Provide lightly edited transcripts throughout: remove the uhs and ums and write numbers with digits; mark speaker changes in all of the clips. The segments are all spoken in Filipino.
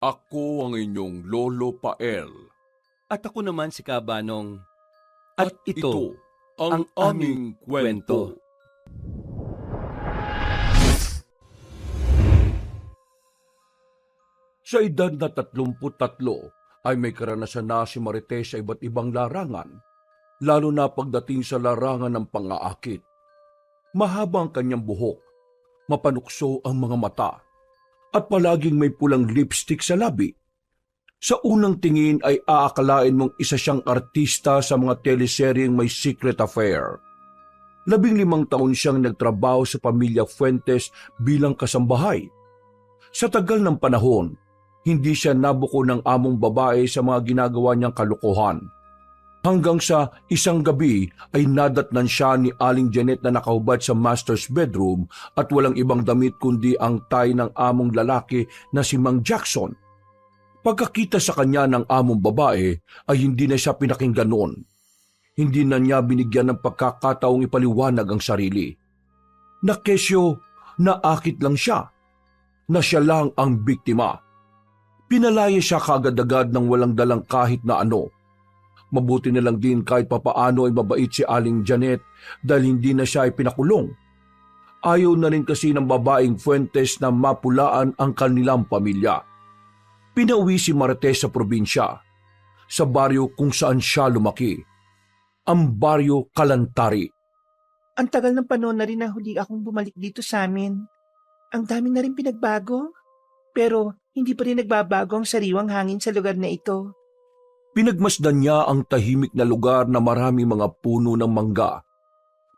Speaker 1: Ako ang inyong Lolo Pael.
Speaker 2: At ako naman si Kabanong.
Speaker 1: At ito ang aming kwento. Sa edad na 33 ay may karanasan na si Marites sa iba't ibang larangan, lalo na pagdating sa larangan ng pang-aakit. Mahaba ang kanyang buhok, mapanukso ang mga mata, at palaging may pulang lipstick sa labi. Sa unang tingin ay aakalain mong isa siyang artista sa mga teleseryeng may secret affair. 15 taon siyang nagtrabaho sa pamilya Fuentes bilang kasambahay. Sa tagal ng panahon, hindi siya nabuko ng among babae sa mga ginagawa niyang kalokohan. Hanggang sa isang gabi ay nadatnan siya ni Aling Janet na nakahubad sa master's bedroom at walang ibang damit kundi ang tie ng among lalaki na si Mang Jackson. Pagkakita sa kanya ng among babae ay hindi na siya pinakinggan noon. Hindi na niya binigyan ng pagkakataong ipaliwanag ang sarili. Nakesyo, naakit lang siya, na siya lang ang biktima. Pinalaya siya kaagad-agad ng walang dalang kahit na ano. Mabuti na lang din kahit papaano ay mabait si Aling Janet dahil hindi na siya ay pinakulong. Ayaw na rin kasi ng babaeng Fuentes na mapulaan ang kanilang pamilya. Pinauwi si Marites sa probinsya, sa baryo kung saan siya lumaki, ang baryo Kalantari.
Speaker 3: Ang tagal ng panahon na rin na huli akong bumalik dito sa amin. Ang dami na rin pinagbago, pero hindi pa rin nagbabago ang sariwang hangin sa lugar na ito.
Speaker 1: Pinagmasdan niya ang tahimik na lugar na maraming mga puno ng mangga.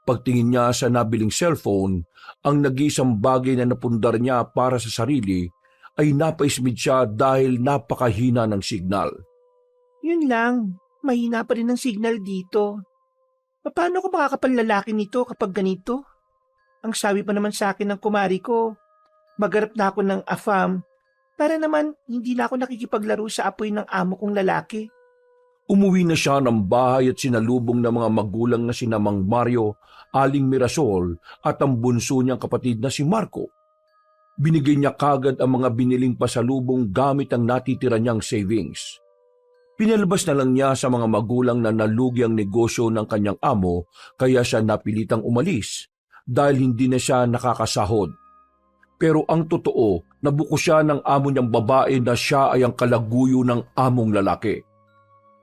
Speaker 1: Pagtingin niya sa nabiling cellphone, ang nag-iisang bagay na napundar niya para sa sarili ay napaismid siya dahil napakahina ng signal.
Speaker 3: Yun lang, mahina pa rin ang signal dito. Paano ko makakapanlalaki nito kapag ganito? Ang sabi pa naman sa akin ng kumari ko, magharap na ako ng AFAM para naman hindi na ako nakikipaglaro sa apoy ng amo kong lalaki.
Speaker 1: Umuwi na siya ng bahay at sinalubong ng mga magulang na sina Mang Mario, Aling Mirasol at ang bunso niyang kapatid na si Marco. Binigay niya kagad ang mga biniling pasalubong gamit ang natitira niyang savings. Pinalabas na lang niya sa mga magulang na nalugi ang negosyo ng kanyang amo kaya siya napilitang umalis dahil hindi na siya nakakasahod. Pero ang totoo, nabuko siya ng amo niyang babae na siya ay ang kalaguyo ng among lalaki.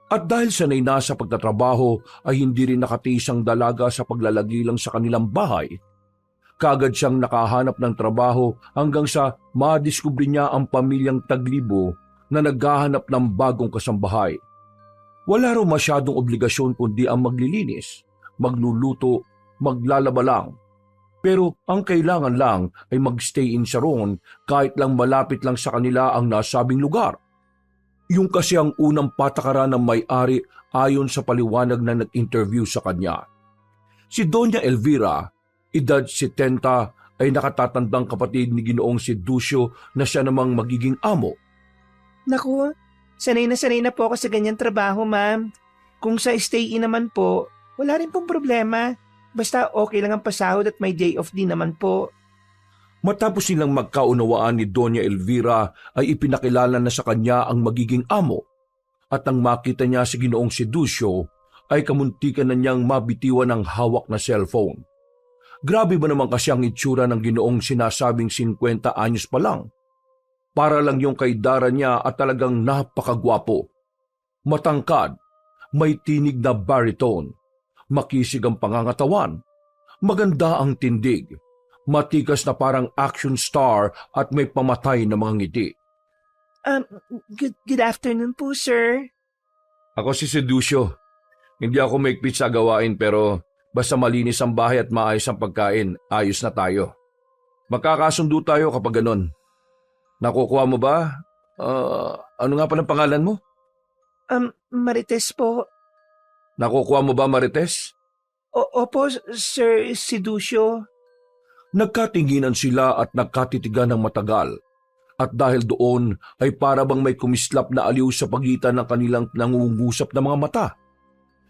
Speaker 1: At dahil sanay na sa pagtatrabaho ay hindi rin nakatisang dalaga sa paglalagi lang sa kanilang bahay. Kagad siyang nakahanap ng trabaho hanggang sa madiskubre niya ang pamilyang Taglibo na naghahanap ng bagong kasambahay. Wala raw masyadong obligasyon kundi ang maglilinis, magluluto, maglalaba lang. Pero ang kailangan lang ay magstay in sa roon kahit lang malapit lang sa kanila ang nasabing lugar. Yung kasi ang unang patakaran ng may-ari ayon sa paliwanag na nag-interview sa kanya. Si Doña Elvira, edad 70, ay nakatatandang kapatid ni Ginoong si Ducio na siya namang magiging amo.
Speaker 3: Naku, sanay na po ako sa ganyang trabaho, ma'am. Kung sa stay-in naman po, wala rin pong problema. Basta okay lang ang pasahod at may day off din naman po.
Speaker 1: Matapos silang magkaunawaan ni Doña Elvira ay ipinakilala na sa kanya ang magiging amo. At nang makita niya si Ginoong si Ducio, ay kamuntikan na niyang mabitiwan ang hawak na cellphone. Grabe ba naman kasi ang itsura ng Ginoong sinasabing 50 anyos pa lang? Para lang yung kaidara niya at talagang napakagwapo. Matangkad, may tinig na baritone, makisig ang pangangatawan, maganda ang tindig, matikas na parang action star at may pamatay na mga ngiti.
Speaker 3: Good afternoon po, sir.
Speaker 1: Ako si Seducio. Hindi ako maigpit sa gawain pero basta malinis ang bahay at maayos ang pagkain, ayos na tayo. Magkakasundo tayo kapag ganon. Nakukuha mo ba? Ano nga palang pangalan mo?
Speaker 3: Marites po.
Speaker 1: Nakukuha mo ba, Marites?
Speaker 3: Opo, Sir Siducio.
Speaker 1: Nagkatinginan sila at nagkatitigan ng matagal. At dahil doon ay para bang may kumislap na aliw sa pagitan ng kanilang nangungusap na mga mata.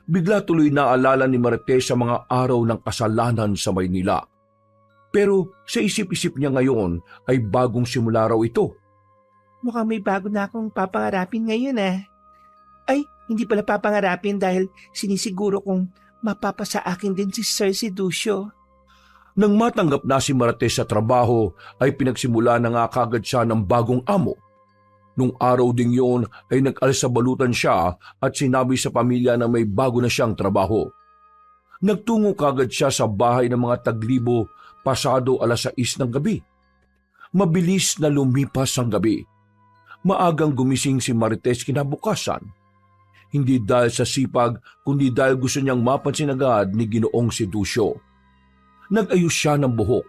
Speaker 1: Bigla tuloy naalala ni Marites sa mga araw ng kasalanan sa Maynila. Pero sa isip-isip niya ngayon ay bagong simula raw ito.
Speaker 3: mukhang may bago na akong papangarapin ngayon Ay, hindi pala papangarapin dahil sinisiguro kong mapapasa akin din si Sir Siducio.
Speaker 1: Nang matanggap na si Marites sa trabaho ay pinagsimula na nga kagad siya ng bagong amo. Nung araw ding yun ay nag-alsabalutan siya at sinabi sa pamilya na may bago na siyang trabaho. Nagtungo kagad siya sa bahay ng mga taglibo pasado 6:00 ng gabi. Mabilis na lumipas ang gabi. Maagang gumising si Marites kinabukasan. Hindi dahil sa sipag kundi dahil gusto niyang mapansin agad ni Ginoong Siducio. Nag-ayos siya ng buhok.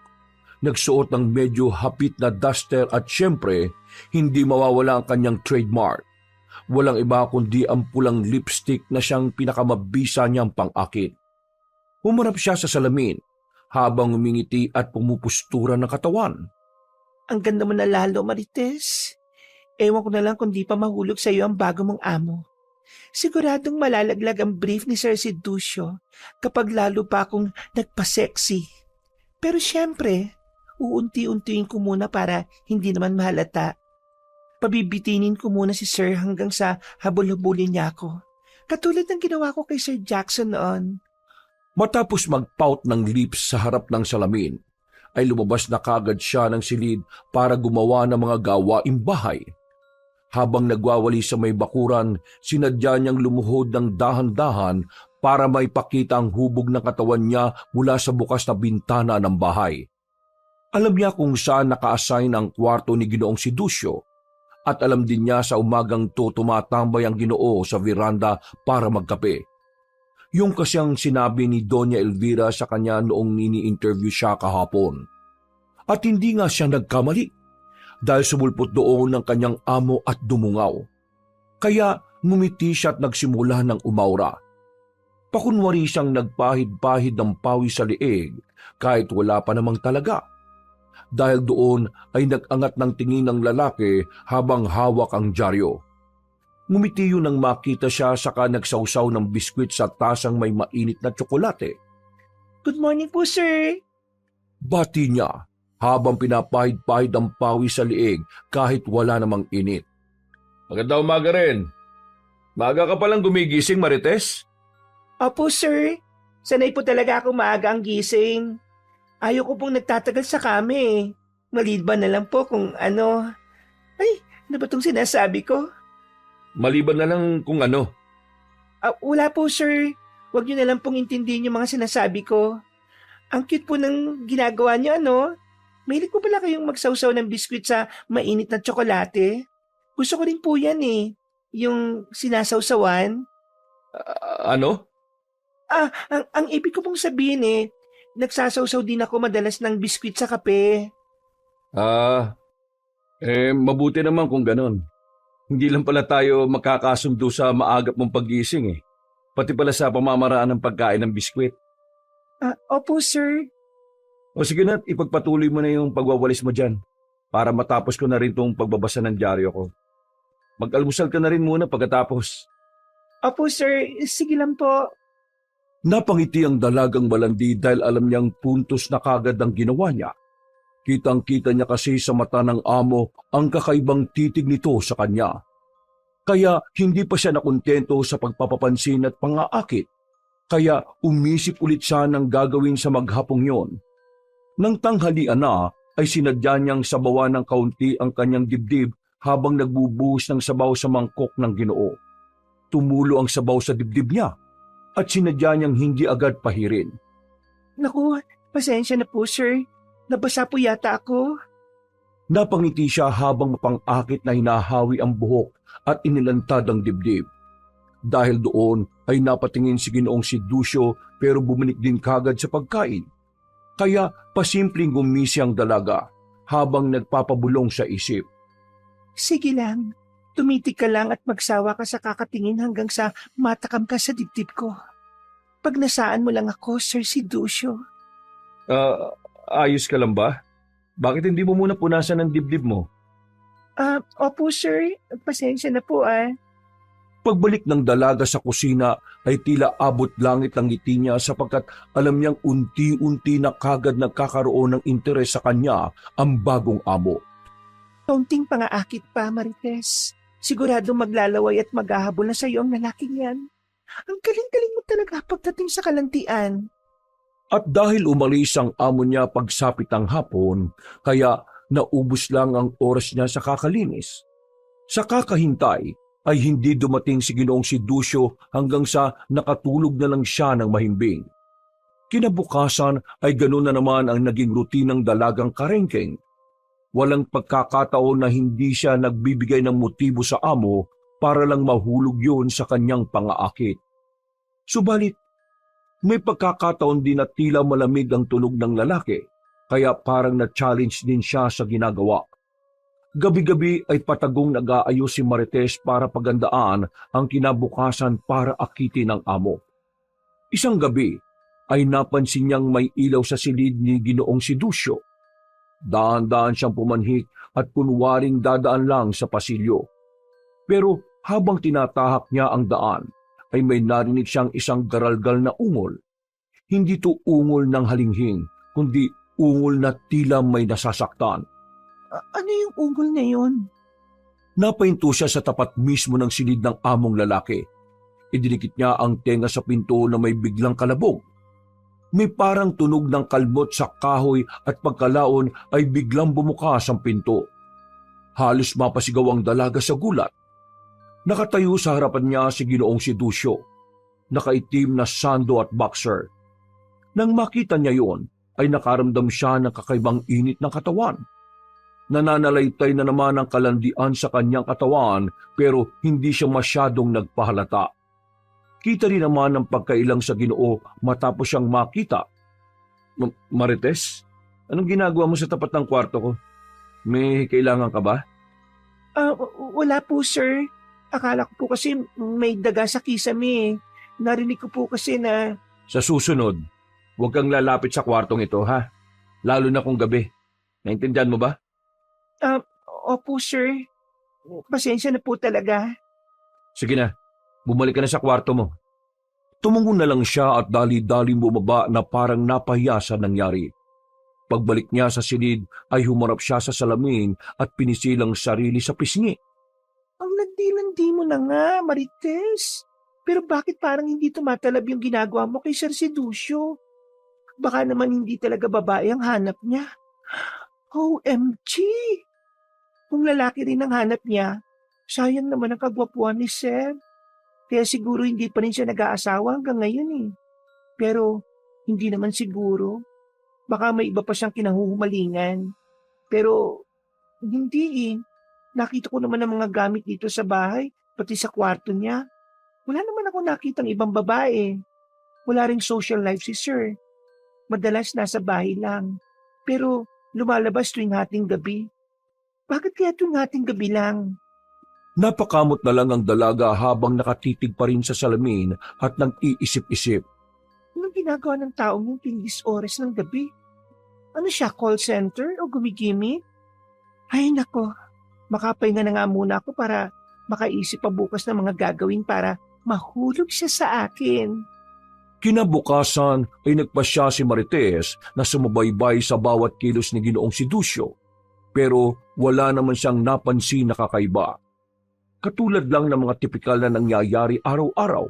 Speaker 1: Nagsuot ng medyo hapit na duster at syempre, hindi mawawala ang kanyang trademark. Walang iba kundi ang pulang lipstick na siyang pinakamabisa niyang pang-akit. Humarap siya sa salamin habang umingiti at pumupustura ng katawan.
Speaker 3: Ang ganda mo na lalo, Marites. Ewan ko na lang kung di pa mahulog sa iyo ang bago mong amo. Siguradong malalaglag ang brief ni Sir Siducio kapag lalo pa akong nagpa-sexy. Pero syempre, uunti-untiin ko muna para hindi naman mahalata. Pabibitinin ko muna si Sir hanggang sa habol-habulin niya ako. Katulad ng ginawa ko kay Sir Jackson noon.
Speaker 1: Matapos mag-pout ng lips sa harap ng salamin, ay lumabas na kagad siya ng silid para gumawa ng mga gawaing bahay. Habang nagwawali sa may bakuran, sinadya niyang lumuhod ng dahan-dahan para maipakita ang hubog ng katawan niya mula sa bukas na bintana ng bahay. Alam niya kung saan naka-assign ang kwarto ni Ginoong Siducio at alam din niya sa umagang to tumatambay ang Ginoo sa veranda para magkape. Yung kasiyang sinabi ni Doña Elvira sa kanya noong nini-interview siya kahapon. At hindi nga siya nagkamali dahil sumulpot doon ng kanyang amo at dumungaw. Kaya ngumiti siya at nagsimula ng umaura. Pakunwari siyang nagpahid-pahid ng pawis sa liig kahit wala pa namang talaga. Dahil doon ay nag-angat ng tingin ng lalaki habang hawak ang dyaryo. Ngumiti yun nang makita siya saka nagsawsaw ng biskwit sa tasang may mainit na tsokolate.
Speaker 3: Good morning po, sir.
Speaker 1: Bati niya habang pinapahid-pahid ang pawis sa liig kahit wala namang init. Magandang umaga rin. Maaga ka palang gumigising, Marites?
Speaker 3: Opo, sir. Sanay po talaga ako maaga ang gising. Ayaw ko pong nagtatagal sa kami. Maliban na lang po kung ano. Ay, ano ba itong sinasabi ko?
Speaker 1: Maliban na lang kung ano.
Speaker 3: Wala po, sir. Huwag niyo na lang pong intindihin yung mga sinasabi ko. Ang cute po ng ginagawa niyo, ano? Mahilig po pala kayong magsawsaw ng biskwit sa mainit na tsokolate. Gusto ko rin po yan yung sinasawsawan.
Speaker 1: Ano?
Speaker 3: Ang ibig ko pong sabihin nagsasawsaw din ako madalas ng biskwit sa kape.
Speaker 1: Mabuti naman kung ganon. Hindi lang pala tayo makakasundo sa maagap mong paggising Pati pala sa pamamaraan ng pagkain ng biskwit.
Speaker 3: Opo, sir.
Speaker 1: O sige na, ipagpatuloy mo na yung pagwawalis mo dyan para matapos ko na rin tong pagbabasa ng dyaryo ko. Mag-almusal ka na rin muna pagkatapos.
Speaker 3: Opo, sir. Sige lang po.
Speaker 1: Napangiti ang dalagang malandi dahil alam niyang puntos na kagad ang ginawa niya. Kitang-kita niya kasi sa mata ng amo ang kakaibang titig nito sa kanya. Kaya hindi pa siya nakontento sa pagpapapansin at pangaakit. Kaya umisip ulit siya ng gagawin sa maghapong yon. Nang tanghalian na ay sinadya niyang sabawan ng kaunti ang kanyang dibdib habang nagbubuhos ng sabaw sa mangkok ng Ginoo. Tumulo ang sabaw sa dibdib niya at sinadya niyang hindi agad pahirin.
Speaker 3: Naku, pasensya na po, sir. Nabasa po yata ako.
Speaker 1: Napangiti siya habang mapang-akit na hinahawi ang buhok at inilantad ang dibdib. Dahil doon ay napatingin si Ginoong Siducio pero bumalik din kagad sa pagkain. Kaya pasimpleng gumisi ang dalaga habang nagpapabulong sa isip.
Speaker 3: Sige lang, tumitig ka lang at magsawa ka sa kakatingin hanggang sa matakam ka sa dibdib ko. Pag nasaan mo lang ako, Sir Siducio.
Speaker 1: Ayos ka lang ba? Bakit hindi mo muna punasan ang dibdib mo?
Speaker 3: Opo, sir. Pasensya na po,
Speaker 1: Pagbalik ng dalaga sa kusina ay tila abot langit ang ngiti niya sapagkat alam niyang unti-unti na kagad nagkakaroon ng interes sa kanya ang bagong amo.
Speaker 3: Kaunting pangaakit pa, Marites. Siguradong maglalaway at maghahabol na sa iyo ang lalaking yan. Ang galing-galing mo talaga pagdating sa kalantian.
Speaker 1: At dahil umalis ang amo niya pagsapit ng hapon, kaya naubos lang ang oras niya sa kakalinis. Sa kakahintay ay hindi dumating si Ginoong si Ducio hanggang sa nakatulog na lang siya ng mahimbing. Kinabukasan ay ganoon na naman ang naging rutinang dalagang karengkeng. Walang pagkakataon na hindi siya nagbibigay ng motibo sa amo para lang mahulog yun sa kanyang pangaakit. Subalit, may pagkakataon din na tila malamig ang tunog ng lalaki, kaya parang na-challenge din siya sa ginagawa. Gabi-gabi ay patagong nag-aayos si Marites para pagandaan ang kinabukasan para akitin ng amo. Isang gabi ay napansin niyang may ilaw sa silid ni Ginoong si Ducio. Daan-daan siyang pumanhik at kunwaring dadaan lang sa pasilyo. Pero habang tinatahak niya ang daan, ay may narinig siyang isang garalgal na ungol. Hindi to ungol ng halinghing, kundi ungol na tila may nasasaktan.
Speaker 3: Ano yung ungol na yun?
Speaker 1: Napahinto siya sa tapat mismo ng silid ng among lalaki. Idinikit niya ang tenga sa pinto na may biglang kalabog. May parang tunog ng kalbot sa kahoy at pagkalaon ay biglang bumukas ang pinto. Halos mapasigaw ang dalaga sa gulat. Nakatayo sa harapan niya si Ginoong si Ducio, nakaitim na sando at boxer. Nang makita niya yon, ay nakaramdam siya ng kakaibang init ng katawan. Nananalaytay na naman ang kalandian sa kanyang katawan pero hindi siya masyadong nagpahalata. Kita rin naman ang pagkailang sa Ginoo matapos siyang makita. Marites, anong ginagawa mo sa tapat ng kwarto ko? May kailangan ka ba?
Speaker 3: Wala po, sir. Akala ko po kasi may daga sa kisame. Narinig ko po kasi na...
Speaker 1: Sa susunod, huwag kang lalapit sa kwartong ito, ha? Lalo na kung gabi. Naintindihan mo ba?
Speaker 3: Opo, sir. Pasensya na po talaga.
Speaker 1: Sige na, bumalik ka na sa kwarto mo. Tumungo na lang siya at dali-dali bumaba na parang napahiya sa nangyari. Pagbalik niya sa silid ay humarap siya sa salamin at pinisilang sarili sa pisngi.
Speaker 3: Ang landi-landi mo na nga, Marites. Pero bakit parang hindi tumatalab yung ginagawa mo kay Sir Seducio? Baka naman hindi talaga babae ang hanap niya. OMG! Kung lalaki rin ang hanap niya, sayang naman ang kagwapuan ni Sir. Kaya siguro hindi pa rin siya nag-aasawa hanggang ngayon eh. Pero hindi naman siguro. Baka may iba pa siyang kinahuhumalingan. Pero hindi eh. Nakita ko naman ang mga gamit dito sa bahay, pati sa kwarto niya. Wala naman ako nakitang ibang babae. Wala ring social life si Sir. Madalas nasa bahay lang. Pero lumalabas tuwing hating gabi. Bakit kaya tuwing hating gabi lang?
Speaker 1: Napakamot na lang ang dalaga habang nakatitig pa rin sa salamin at nag-iisip-isip.
Speaker 3: Anong ginagawa ng taong yung tingis oras ng gabi? Ano siya, call center o gumigimik? Ay nako, makapahinga na nga muna ako para makaisip pa bukas ng mga gagawin para mahulog siya sa akin.
Speaker 1: Kinabukasan ay nagpasya si Marites na sumubaybay sa bawat kilos ni Ginoong si Ducio. Pero wala naman siyang napansin na kakaiba. Katulad lang ng mga tipikal na nangyayari araw-araw.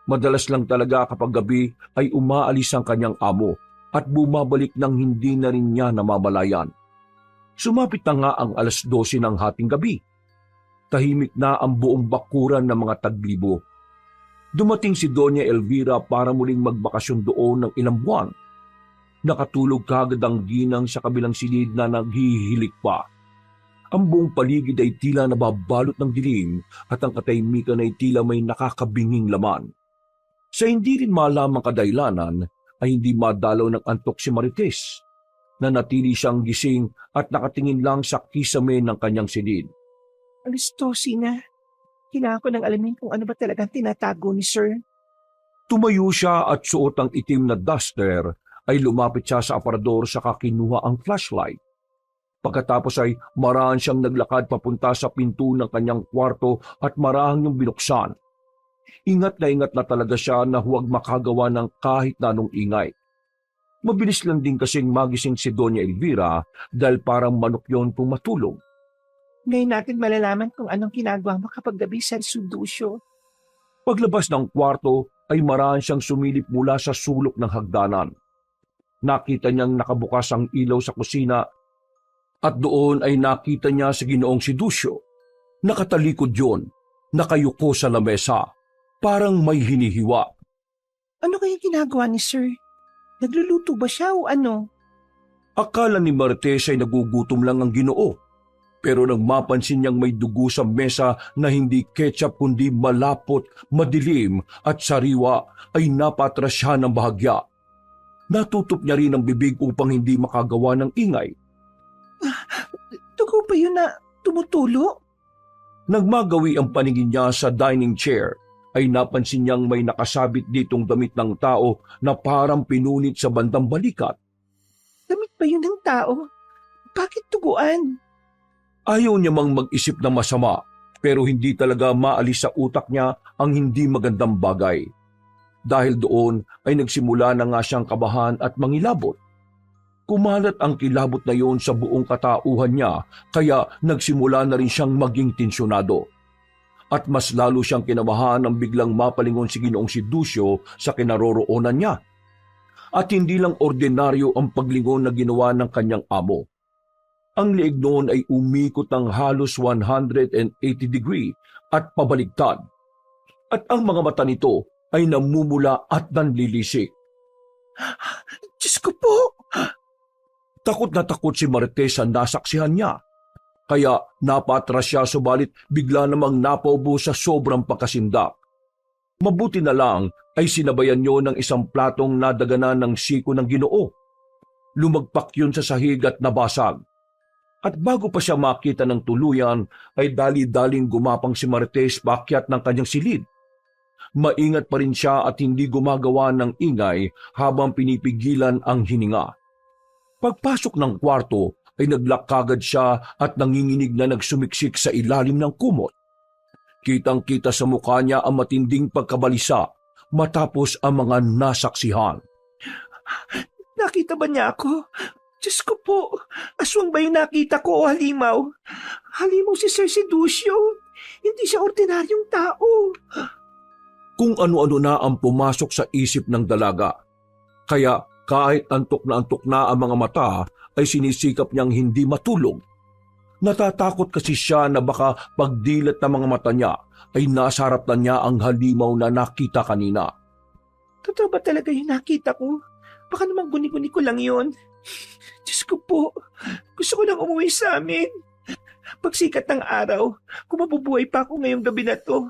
Speaker 1: Madalas lang talaga kapag gabi ay umaalis ang kanyang amo at bumabalik nang hindi na rin niya namamalayan. Sumapit na nga ang 12:00 ng hating gabi. Tahimik na ang buong bakuran ng mga taglibo. Dumating si Doña Elvira para muling magbakasyon doon ng ilang buwan. Nakatulog kagad ang ginang sa kabilang silid na naghihilik pa. Ang buong paligid ay tila nababalot ng dilim at ang katahimikan ay tila may nakakabinging laman. Sa hindi rin malamang kadailanan ay hindi madalaw ng antok si Marites. Nanatili siyang gising at nakatingin lang sa kisame ng kanyang silid.
Speaker 3: 12:00 na. Kailangan ko nang alamin kung ano ba talagang tinatago ni Sir.
Speaker 1: Tumayo siya at suot ang itim na duster ay lumapit siya sa aparador sa kinuha ang flashlight. Pagkatapos ay marahan siyang naglakad papunta sa pinto ng kanyang kwarto at marahang yung binuksan. Ingat na talaga siya na huwag makagawa ng kahit na anong ingay. Mabilis lang din kasing magising si Doña Elvira dahil parang manok yon kung matulog.
Speaker 3: Ngayon natin malalaman kung anong ginagawa mo kapag gabi, Sir Sudusyo.
Speaker 1: Paglabas ng kwarto ay maraan siyang sumilip mula sa sulok ng hagdanan. Nakita niyang nakabukas ang ilaw sa kusina at doon ay nakita niya si Ginoong si Ducio. Nakatalikod yun, nakayuko sa lamesa, parang may hinihiwa.
Speaker 3: Ano kaya ginagawa ni Sir? Nagluluto ba siya o ano?
Speaker 1: Akala ni Martes ay nagugutom lang ang Ginoo. Pero nang mapansin niyang may dugo sa mesa na hindi ketchup kundi malapot, madilim at sariwa, ay napatras siya ng bahagya. Natutup niya rin ang bibig upang hindi makagawa ng ingay.
Speaker 3: Dugo ba yun na tumutulo?
Speaker 1: Nang magawi ang paningin niya sa dining chair, ay napansin niyang may nakasabit ditong damit ng tao na parang pinunit sa bandang balikat.
Speaker 3: Damit ba yun ng tao? Bakit tuguan?
Speaker 1: Ayaw niya mang mag-isip na masama, pero hindi talaga maalis sa utak niya ang hindi magandang bagay. Dahil doon ay nagsimula na nga siyang kabahan at mangilabot. Kumalat ang kilabot na yon sa buong katauhan niya, kaya nagsimula na rin siyang maging tensyonado. At mas lalo siyang kinabahan nang biglang mapalingon si Ginoong si Ducio sa kinaroroonan niya. At hindi lang ordinaryo ang paglingon na ginawa ng kanyang amo. Ang leeg noon ay umikot ng halos 180 degree at pabaligtad. At ang mga mata nito ay namumula at nanlilisik.
Speaker 3: Diyos ko po!
Speaker 1: Takot na takot si Martes sa nasaksihan niya. Kaya napatras siya subalit bigla namang napaubo sa sobrang pagkasindak. Mabuti na lang ay sinabayan niyo ng isang platong nadaganan ng siko ng Ginoo. Lumagpak yun sa sahig at nabasag. At bago pa siya makita ng tuluyan, ay dali-daling gumapang si Martes paakyat ng kanyang silid. Maingat pa rin siya at hindi gumagawa ng ingay habang pinipigilan ang hininga. Pagpasok ng kwarto ay naglakagad siya at nanginginig na nagsumiksik sa ilalim ng kumot. Kitang-kita sa mukha niya ang matinding pagkabalisa matapos ang mga nasaksihan.
Speaker 3: Nakita ba niya ako? Diyos ko po, aswang ba yung nakita ko o halimaw? Halimaw si Sir Siducio. Hindi siya ordinaryong tao.
Speaker 1: Kung ano-ano na ang pumasok sa isip ng dalaga. Kaya kahit antok na ang mga mata, ay sinisikap niyang hindi matulog. Natatakot kasi siya na baka pagdilat ng mga mata niya ay nasa harap na niya ang halimaw na nakita kanina.
Speaker 3: Totoo ba talaga yung nakita ko? Baka naman guni-guni ko lang yun. Diyos ko po, gusto ko lang umuwi sa amin. Pagsikat ng araw, kung mabubuhay pa ako ngayong gabi na to,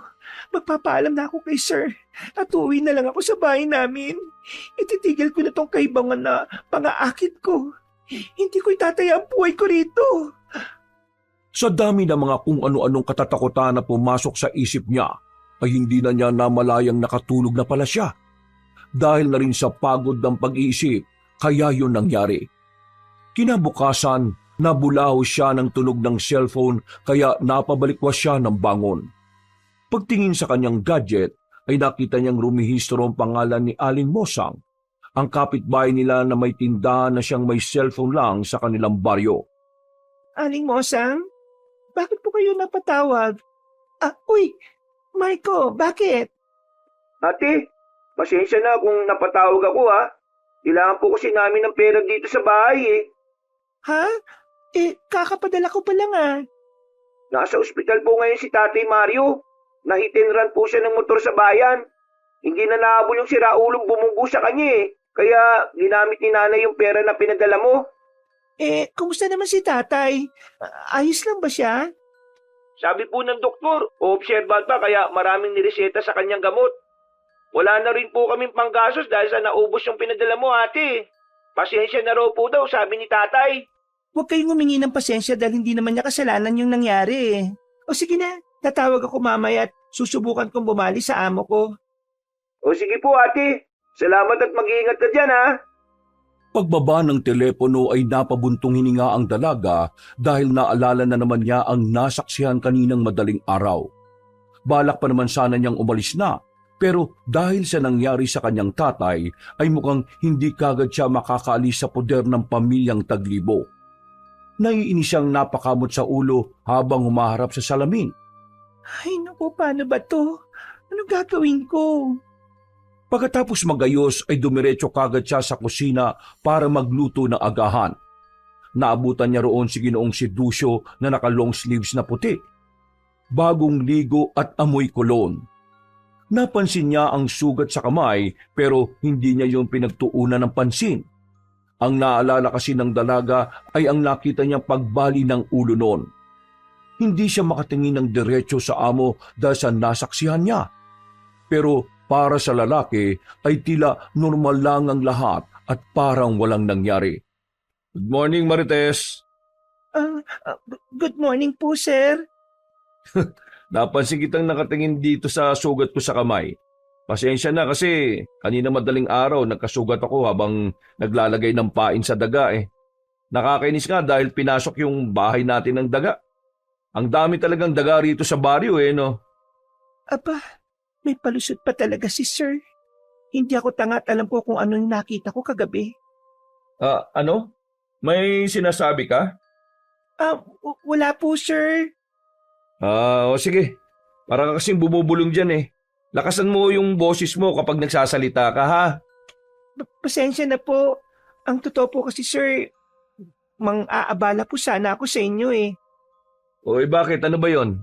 Speaker 3: magpapaalam na ako kay Sir at uuwi na lang ako sa bahay namin. Ititigil ko na tong kaibangan na pangaakit ko. Hindi ko itataya ang buhay ko rito.
Speaker 1: Sa dami ng mga kung ano-anong katatakutan na pumasok sa isip niya, ay hindi na niya namalayang nakatulog na pala siya. Dahil na rin sa pagod ng pag-iisip, kaya yun nangyari. Kinabukasan, nabulaho siya ng tunog ng cellphone kaya napabalikwas siya ng bangon. Pagtingin sa kanyang gadget, ay nakita niyang rumihistro ang pangalan ni Aling Mosang, ang kapitbahay nila na may tindahan na siyang may cellphone lang sa kanilang baryo.
Speaker 3: Aling Mosang, bakit po kayo napatawag? Uy, Marco, bakit?
Speaker 4: Ate, pasensya na kung napatawag ako ha. Kailangan po kasi namin ng pera dito sa bahay eh.
Speaker 3: Ha? Kakapadala ko pa lang
Speaker 4: Nasa ospital po ngayon si Tatay Mario. Nahit and run po siya ng motor sa bayan. Hindi na nahabol yung siraulong bumunggo sa kanya eh. Kaya ginamit ni nanay yung pera na pinadala mo.
Speaker 3: Kumusta naman si tatay? Ayos lang ba siya?
Speaker 4: Sabi po ng doktor, o-obserban pa kaya maraming nireseta sa kanyang gamot. Wala na rin po kaming panggasos dahil sa naubos yung pinadala mo ate. Pasensya na raw po daw, sabi ni tatay.
Speaker 3: Huwag kayong humingi ng pasensya dahil hindi naman niya kasalanan yung nangyari eh. O sige na, tatawag ako mamaya at susubukan kong bumali sa amo ko.
Speaker 4: O sige po ate, salamat at mag-iingat ka dyan ha.
Speaker 1: Pagbaba ng telepono ay napabuntong hininga ang dalaga dahil naalala na naman niya ang nasaksihan kaninang madaling araw. Balak pa naman sana niyang umalis na, pero dahil sa nangyari sa kanyang tatay ay mukhang hindi kagad siya makakaalis sa poder ng pamilyang Taglibo. Naiinis siyang napakamot sa ulo habang humaharap sa salamin.
Speaker 3: Ay naku, paano ba to? Ano gagawin ko?
Speaker 1: Pagkatapos magayos ay dumiretso kagad siya sa kusina para magluto ng agahan. Naabutan niya roon si Ginoong si Ducio na naka-long sleeves na puti. Bagong ligo at amoy kolon. Napansin niya ang sugat sa kamay pero hindi niya yung pinagtuunan ng pansin. Ang naalala kasi ng dalaga ay ang nakita niyang pagbali ng ulo noon. Hindi siya makatingin ng diretso sa amo dahil sa nasaksihan niya. Pero para sa lalaki ay tila normal lang ang lahat at parang walang nangyari. Good morning, Marites.
Speaker 3: Good morning po, sir.
Speaker 1: Napansin kitang nakatingin dito sa sugat ko sa kamay. Pasensya na kasi kanina madaling araw nagkasugat ako habang naglalagay ng pain sa daga eh. Nakakainis nga dahil pinasok yung bahay natin ng daga. Ang dami talagang daga rito sa baryo eh, no?
Speaker 3: Aba, may palusot pa talaga si sir. Hindi ako tanga at alam ko kung ano yung nakita ko kagabi.
Speaker 1: Ano? May sinasabi ka?
Speaker 3: Wala po, sir.
Speaker 1: O sige. Para ka kasing bumubulong dyan eh. Lakasan mo yung boses mo kapag nagsasalita ka, ha?
Speaker 3: Pasensya na po. Ang totoo po kasi, sir, mang-aabala po sana ako sa inyo eh.
Speaker 1: Oy, bakit? Ano ba yon?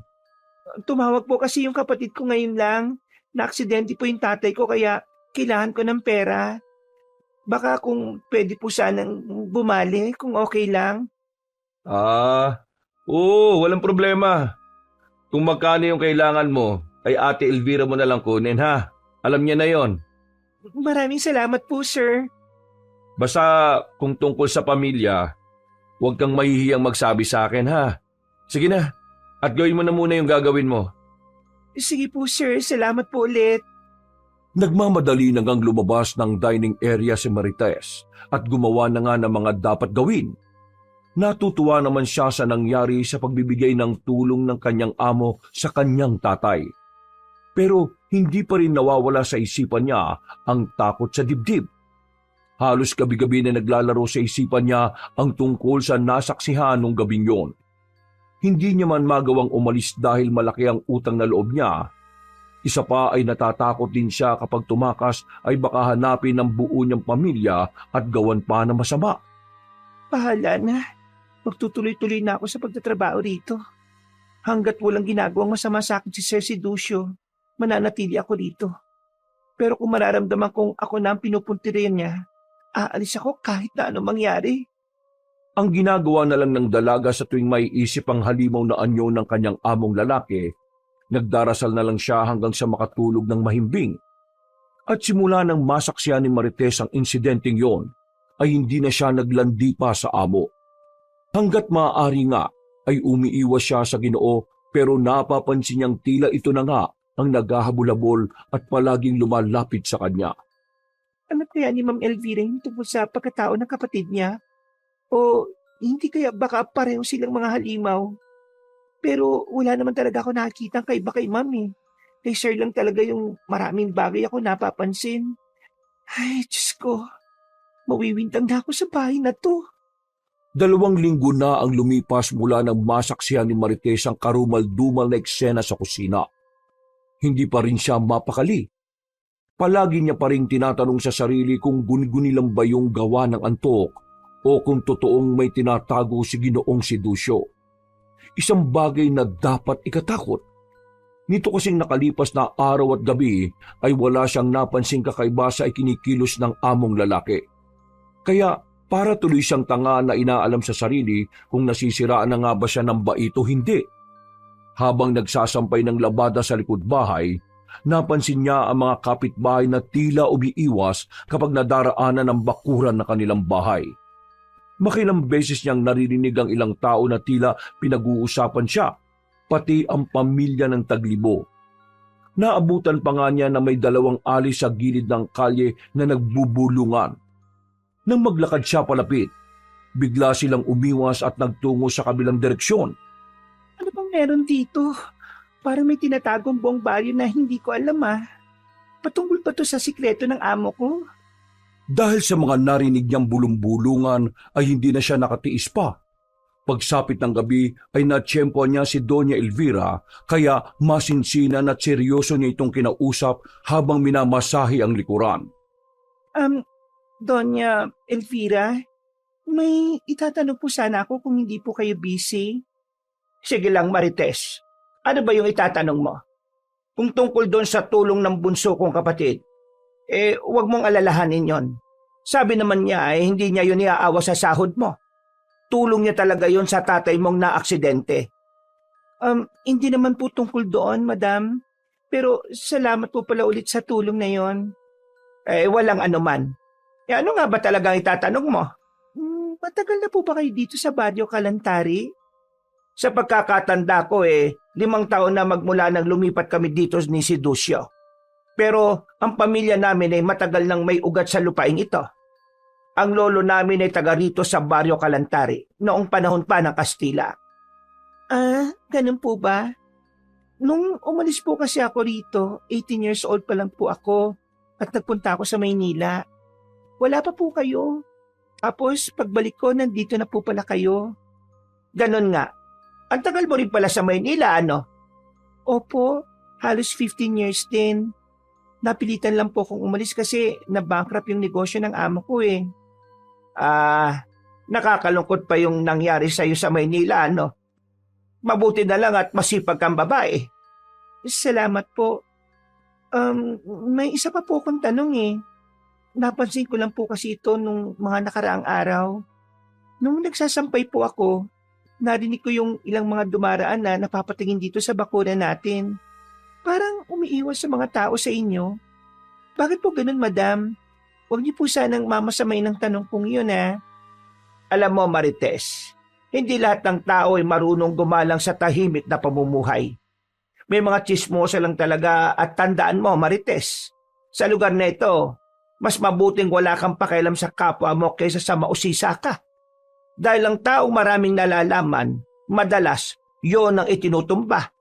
Speaker 3: Tumawag po kasi yung kapatid ko ngayon lang. Na-aksidente po yung tatay ko kaya kailangan ko ng pera. Baka kung pwede po sanang bumali, kung okay lang.
Speaker 1: Oo, walang problema. Kung magkano yung kailangan mo, ay Ate Elvira mo na lang kunin, ha? Alam niya na yon.
Speaker 3: Maraming salamat po, sir.
Speaker 1: Basta kung tungkol sa pamilya, huwag kang mahihiyang magsabi sa akin, ha? Sige na, at gawin mo na muna yung gagawin mo.
Speaker 3: Sige po, sir. Salamat po ulit.
Speaker 1: Nagmamadali na ngang lumabas ng dining area si Marites at gumawa na nga ng mga dapat gawin. Natutuwa naman siya sa nangyari sa pagbibigay ng tulong ng kanyang amo sa kanyang tatay. Pero hindi pa rin nawawala sa isipan niya ang takot sa dibdib. Halos gabi-gabi na naglalaro sa isipan niya ang tungkol sa nasaksihan nung gabing yon. Hindi niya man magawang umalis dahil malaki ang utang na loob niya. Isa pa ay natatakot din siya kapag tumakas ay baka hanapin ng buo niyang pamilya at gawan pa na masama.
Speaker 3: Bahala na. Magtutuloy-tuloy na ako sa pagtatrabaho rito. Hanggat walang ginagawang masama sa akin si Sir Siducio, mananatili ako rito. Pero kung mararamdaman kong ako na ang pinupuntirya niya, aalis ako kahit na ano mangyari.
Speaker 1: Ang ginagawa na lang ng dalaga sa tuwing may isip ang halimaw na anyo ng kanyang among lalaki, nagdarasal na lang siya hanggang sa makatulog ng mahimbing. At simula nang masaksihan ni Marites ang insidenteng yon, ay hindi na siya naglandi pa sa amo. Hanggat maaari nga ay umiiwas siya sa Ginoo pero napapansin niyang tila ito na nga ang naghahabol-habol at palaging lumalapit sa kanya.
Speaker 3: Ano kaya ni Ma'am Elvira yung tungkol sa pagkatao ng kapatid niya? O hindi kaya baka pareho silang mga halimaw? Pero wala naman talaga ako nakikita kaiba kay Ma'am eh. Kay Sir lang talaga yung maraming bagay ako napapansin. Ay, Diyos ko. Mawiwintang na ako sa bahay na to.
Speaker 1: 2 linggo na ang lumipas mula nang masaksihan ni Marites ang karumal-dumal na eksena sa kusina. Hindi pa rin siya mapakali. Palagi niya pa rin tinatanong sa sarili kung guni-guni lang ba yung gawa ng antok o kung totoong may tinatago si Ginoong si Ducio. Isang bagay na dapat ikatakot. Nito kasing nakalipas na araw at gabi ay wala siyang napansing kakaiba sa ikinikilos ng among lalaki. Kaya para tuloy siyang tanga na inaalam sa sarili kung nasisiraan na nga ba siya ng bait o hindi. Habang nagsasampay ng labada sa likod bahay, napansin niya ang mga kapitbahay na tila umiiwas kapag nadaraanan ng bakuran na kanilang bahay. Makilang beses niyang naririnig ang ilang tao na tila pinag-uusapan siya, pati ang pamilya ng Taglibo. Naabutan pa nga niya na may 2 alis sa gilid ng kalye na nagbubulungan. Nang maglakad siya palapit, bigla silang umiwas at nagtungo sa kabilang direksyon.
Speaker 3: Ano bang meron dito? Parang may tinatagong buong baryo na hindi ko alam Patungkol pa to sa sikreto ng amo ko?
Speaker 1: Dahil sa mga narinig niyang bulumbulungan ay hindi na siya nakatiis pa. Pagsapit ng gabi ay natsyempo niya si Doña Elvira kaya masinsinan at seryoso niya itong kinausap habang minamasahe ang likuran.
Speaker 3: Doña Elvira, may itatanong po sana ako kung hindi po kayo busy. Sige lang, Marites. Ano ba yung itatanong mo? Kung tungkol doon sa tulong ng bunso kong kapatid, huwag mong alalahanin yon. Sabi naman niya hindi niya yun iaawa sa sahod mo. Tulong niya talaga yon sa tatay mong naaksidente. Hindi naman po tungkol doon, madam. Pero salamat po pala ulit sa tulong na yon. Walang anuman. Ano nga ba talagang itatanong mo? Matagal na po ba kayo dito sa Barrio Kalantari? Sa pagkakatanda ko 5 taon na magmula nang lumipat kami dito ni si Ducio. Pero ang pamilya namin ay matagal nang may ugat sa lupaing ito. Ang lolo namin ay taga rito sa Barrio Kalantari noong panahon pa ng Kastila. Ganun po ba? Nung umalis po kasi ako rito, 18 years old pa lang po ako at nagpunta ako sa Maynila. Wala pa po kayo. Tapos pagbalik ko, nandito na po pala kayo. Ganon nga. Ang tagal mo rin pala sa Maynila, ano? Opo, halos 15 years din. Napilitan lang po kung umalis kasi na-bankrupt yung negosyo ng amo ko eh. Nakakalungkot pa yung nangyari sa'yo sa Maynila, ano? Mabuti na lang at masipag kang babae. Salamat po. May isa pa po akong tanong eh. Napansin ko lang po kasi ito nung mga nakaraang araw. Nung nagsasampay po ako, narinig ko yung ilang mga dumaraan na napapatingin dito sa bakuran natin. Parang umiiwas sa mga tao sa inyo. Bakit po ganun, madam? Huwag niyo po sanang mamasamay ng tanong kong yun, ha? Alam mo, Marites, hindi lahat ng tao ay marunong gumalang sa tahimik na pamumuhay. May mga tsismosa lang talaga at tandaan mo, Marites. Sa lugar na ito, mas mabuting wala kang pakialam sa kapwa mo kaysa sa mausisa ka. Dahil ang taong maraming nalalaman, madalas, yon ang itinutumba.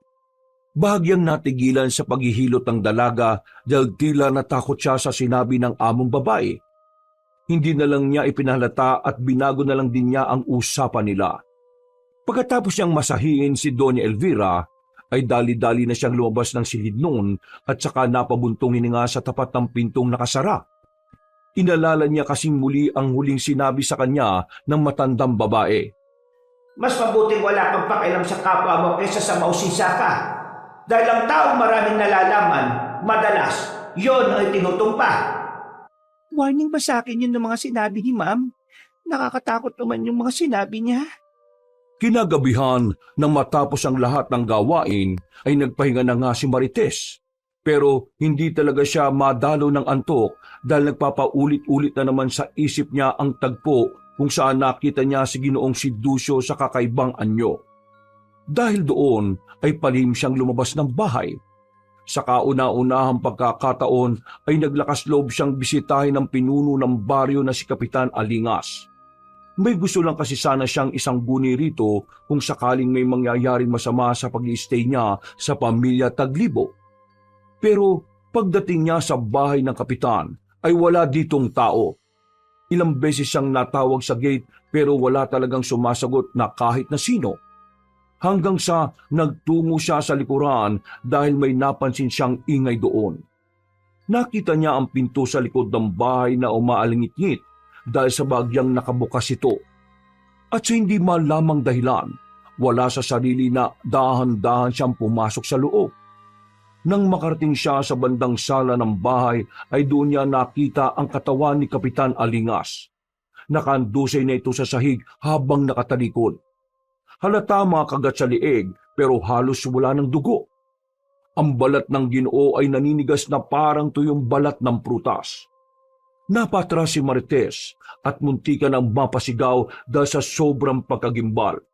Speaker 1: Bahagyang natigilan sa paghihilot ng dalaga dahil tila natakot siya sa sinabi ng among babae. Hindi na lang niya ipinahalata at binago na lang din niya ang usapan nila. Pagkatapos niyang masahiin si Doña Elvira, ay dali-dali na siyang lumabas ng silid noon at saka napabuntong hininga sa tapat ng pintong nakasara. Inalala niya kasing muli ang huling sinabi sa kanya ng matandang babae.
Speaker 4: Mas mabuting wala kang pakialam sa kapwa mo kaysa sa mausisa ka. Dahil ang taong maraming nalalaman, madalas, yon ang itinutumpa.
Speaker 3: Warning ba sa akin yun ng mga sinabi ni ma'am? Nakakatakot naman yung mga sinabi niya.
Speaker 1: Kinagabihan nang matapos ang lahat ng gawain ay nagpahinga na nga si Marites. Pero hindi talaga siya madalo ng antok dahil nagpapaulit-ulit na naman sa isip niya ang tagpo kung saan nakita niya si Ginoong si Ducio sa kakaibang anyo. Dahil doon ay palihim siyang lumabas ng bahay. Sa kauna-unahang pagkakataon ay naglakas loob siyang bisitahin ng pinuno ng baryo na si Kapitan Alingas. May gusto lang kasi sana siyang isang guni rito kung sakaling may mangyayaring masama sa pag-i-stay niya sa pamilya Taglibo. Pero pagdating niya sa bahay ng kapitan ay wala ditong tao. Ilang beses siyang natawag sa gate pero wala talagang sumasagot na kahit na sino. Hanggang sa nagtungo siya sa likuran dahil may napansin siyang ingay doon. Nakita niya ang pinto sa likod ng bahay na umaalingit-ngit dahil sa bagyang nakabukas ito. At sa hindi malamang dahilan, wala sa sarili na dahan-dahan siyang pumasok sa loob. Nang makarating siya sa bandang sala ng bahay ay doon niya nakita ang katawan ni Kapitan Alingas. Nakandusay na ito sa sahig habang nakatalikod. Halata mga kagat sa lieg pero halos wala ng dugo. Ang balat ng Ginoo ay naninigas na parang tuyong balat ng prutas. Napatras si Marites at muntikan ang mapasigaw dahil sa sobrang pagkagimbal.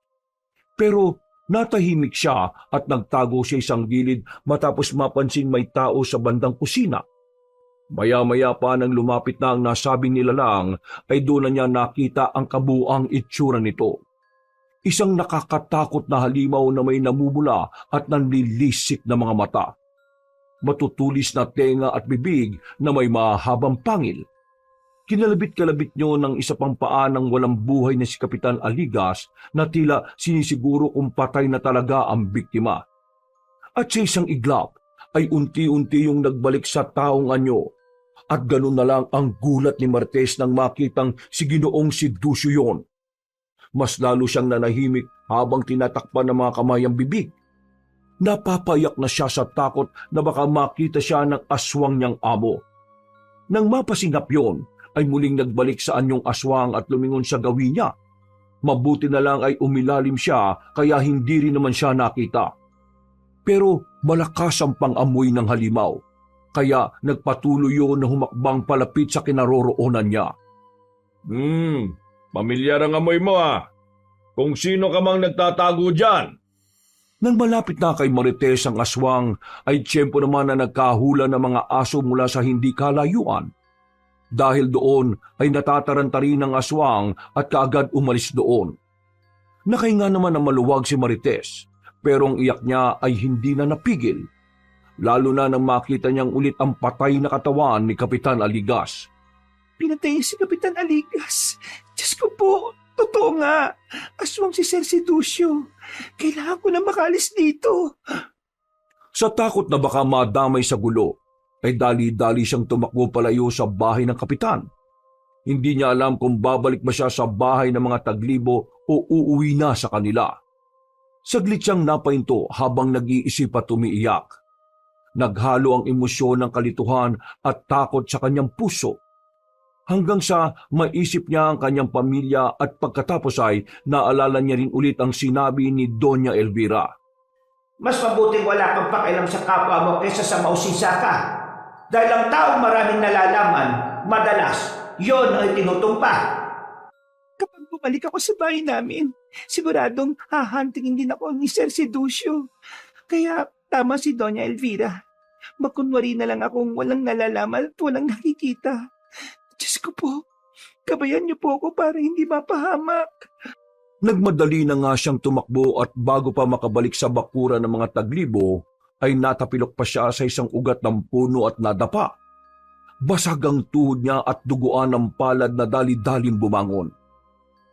Speaker 1: Pero natahimik siya at nagtago sa isang gilid matapos mapansin may tao sa bandang kusina. Maya-maya pa nang lumapit na ang nasabing nilalang ay doon na niya nakita ang kabuang itsura nito. Isang nakakatakot na halimaw na may namumula at nanlilisik na mga mata. Matutulis na tenga at bibig na may mahabang pangil. Kinalabit-kalabit niyo ng isa pang paa ng walang buhay na si Kapitan Aligas na tila sinisiguro kung patay na talaga ang biktima. At sa isang iglap ay unti-unti yung nagbalik sa taong anyo. At ganun na lang ang gulat ni Martes nang makitang si Ginoong si Ducio yun. Mas lalo siyang nanahimik habang tinatakpan ng mga kamay ang bibig. Napapayak na siya sa takot na baka makita siya ng aswang niyang amo. Nang mapasingap yon, ay muling nagbalik sa anyong aswang at lumingon sa gawin niya. Mabuti na lang ay umilalim siya kaya hindi rin naman siya nakita. Pero malakas ang pang-amoy ng halimaw, kaya nagpatuloy yun na humakbang palapit sa kinaroroonan niya. Pamilyar ang amoy mo Kung sino ka mang nagtatago dyan. Nang malapit na kay Marites ang aswang, ay tiyempo naman na nagkahula ng mga aso mula sa hindi kalayuan. Dahil doon ay natataranta rin ng aswang at kaagad umalis doon. Nakahinga naman ang maluwag si Marites, pero ang iyak niya ay hindi na napigil. Lalo na nang makita niyang ulit ang patay na katawan ni Kapitan Aligas.
Speaker 3: Pinatay si Kapitan Aligas. Diyos ko po, totoo nga. Aswang si Sir Siducio. Kailangan ko na makalis dito.
Speaker 1: Sa takot na baka madamay sa gulo, ay dali-dali siyang tumakbo palayo sa bahay ng kapitan. Hindi niya alam kung babalik ba siya sa bahay ng mga taglibo o uuwi na sa kanila. Saglit siyang napahinto habang nag-iisip at umiiyak. Naghalo ang emosyon ng kalituhan at takot sa kanyang puso. Hanggang sa maisip niya ang kanyang pamilya at pagkatapos ay naalala niya rin ulit ang sinabi ni Doña Elvira.
Speaker 4: Mas mabuting wala kang pakialam sa kapwa mo kaysa sa mausisa ka. Dahil ang taong maraming nalalaman, madalas, yon ay tinutumpa.
Speaker 3: Kapag bumalik ako sa bahay namin, siguradong hahantingin din ako ni Sir Siducio. Kaya tama si Doña Elvira. Magkunwari na lang akong walang nalalaman at walang nakikita. Diyos ko po, gabayan niyo po ako para hindi mapahamak.
Speaker 1: Nagmadali na nga siyang tumakbo at bago pa makabalik sa bakuran ng mga taglibo, ay natapilok pa siya sa isang ugat ng puno at nadapa. Basag ang tuhod niya at duguan ng palad na dali-daling bumangon.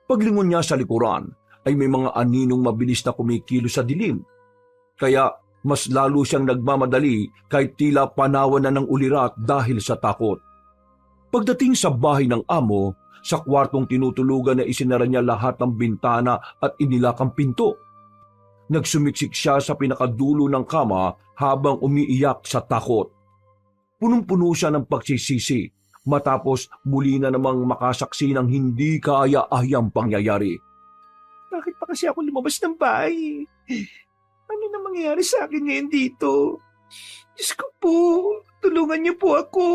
Speaker 1: Paglingon niya sa likuran, ay may mga aninong mabilis na kumikilo sa dilim. Kaya mas lalo siyang nagmamadali kahit tila panawan na ng ulirat dahil sa takot. Pagdating sa bahay ng amo, sa kwartong tinutulugan na isinara niya lahat ng bintana at inilak ang pinto. Nagsumiksik siya sa pinakadulo ng kama habang umiiyak sa takot. Punong-puno siya ng pagsisisi matapos muli na namang makasaksi ng hindi kaaya-ayang pangyayari.
Speaker 3: Bakit pa kasi ako lumabas ng bahay? Ano na mangyayari sa akin ngayon dito? Diyos ko po, tulungan niyo po ako.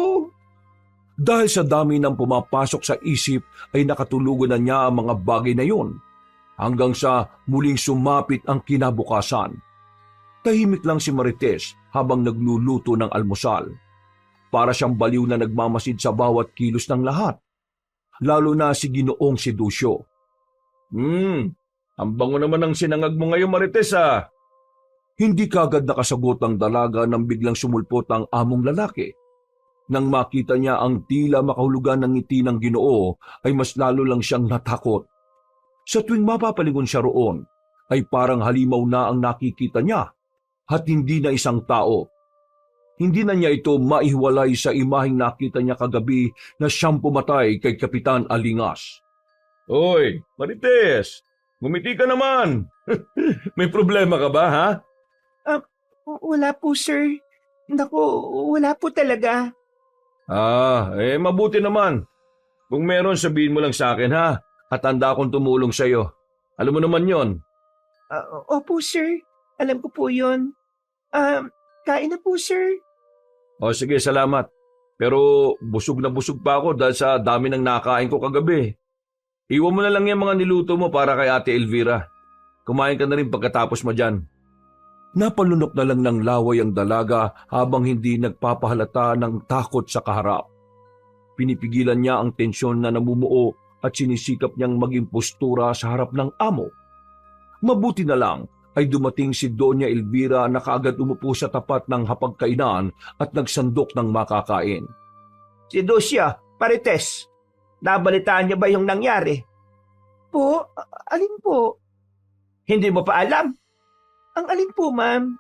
Speaker 1: Dahil sa dami ng pumapasok sa isip ay nakatulugan na niya ang mga bagay na yun. Hanggang sa muling sumapit ang kinabukasan. Tahimik lang si Marites habang nagluluto ng almusal. Para siyang baliw na nagmamasid sa bawat kilos ng lahat. Lalo na si Ginoong si Ducio. Ang bango naman ng sinangag mo ngayon, Marites Hindi kagad nakasagot ang dalaga nang biglang sumulpot ang among lalaki. Nang makita niya ang tila makahulugan ng ngiti ng Ginoo, ay mas lalo lang siyang natakot. Sa tuwing mapapalingon siya roon, ay parang halimaw na ang nakikita niya at hindi na isang tao. Hindi na niya ito maihiwalay sa imaheng nakita niya kagabi na siyang pumatay kay Kapitan Aligas. Hoy, Marites! Ngumiti ka naman! May problema ka ba, ha?
Speaker 3: Wala po, sir. Naku, wala po talaga.
Speaker 1: Mabuti naman. Kung meron, sabihin mo lang sa akin, ha? At handa akong tumulong sa iyo. Alam mo naman yon.
Speaker 3: Opo, sir. Alam ko po yun. Kain na po, sir.
Speaker 1: O sige, salamat. Pero busog na busog pa ako dahil sa dami ng nakain ko kagabi. Iwan mo na lang yung mga niluto mo para kay Ate Elvira. Kumain ka na rin pagkatapos mo dyan. Napalunok na lang ng laway ang dalaga habang hindi nagpapahalata ng takot sa kaharap. Pinipigilan niya ang tensyon na namumuo at sinisikap niyang maging postura sa harap ng amo. Mabuti na lang ay dumating si Doña Elvira na kaagad umupo sa tapat ng hapagkainan at nagsandok ng makakain.
Speaker 4: Si Ducia, Marites, Nabalitaan niyo ba yung nangyari?
Speaker 3: Po, alin po?
Speaker 4: Hindi mo pa alam?
Speaker 3: Ang alin po, ma'am?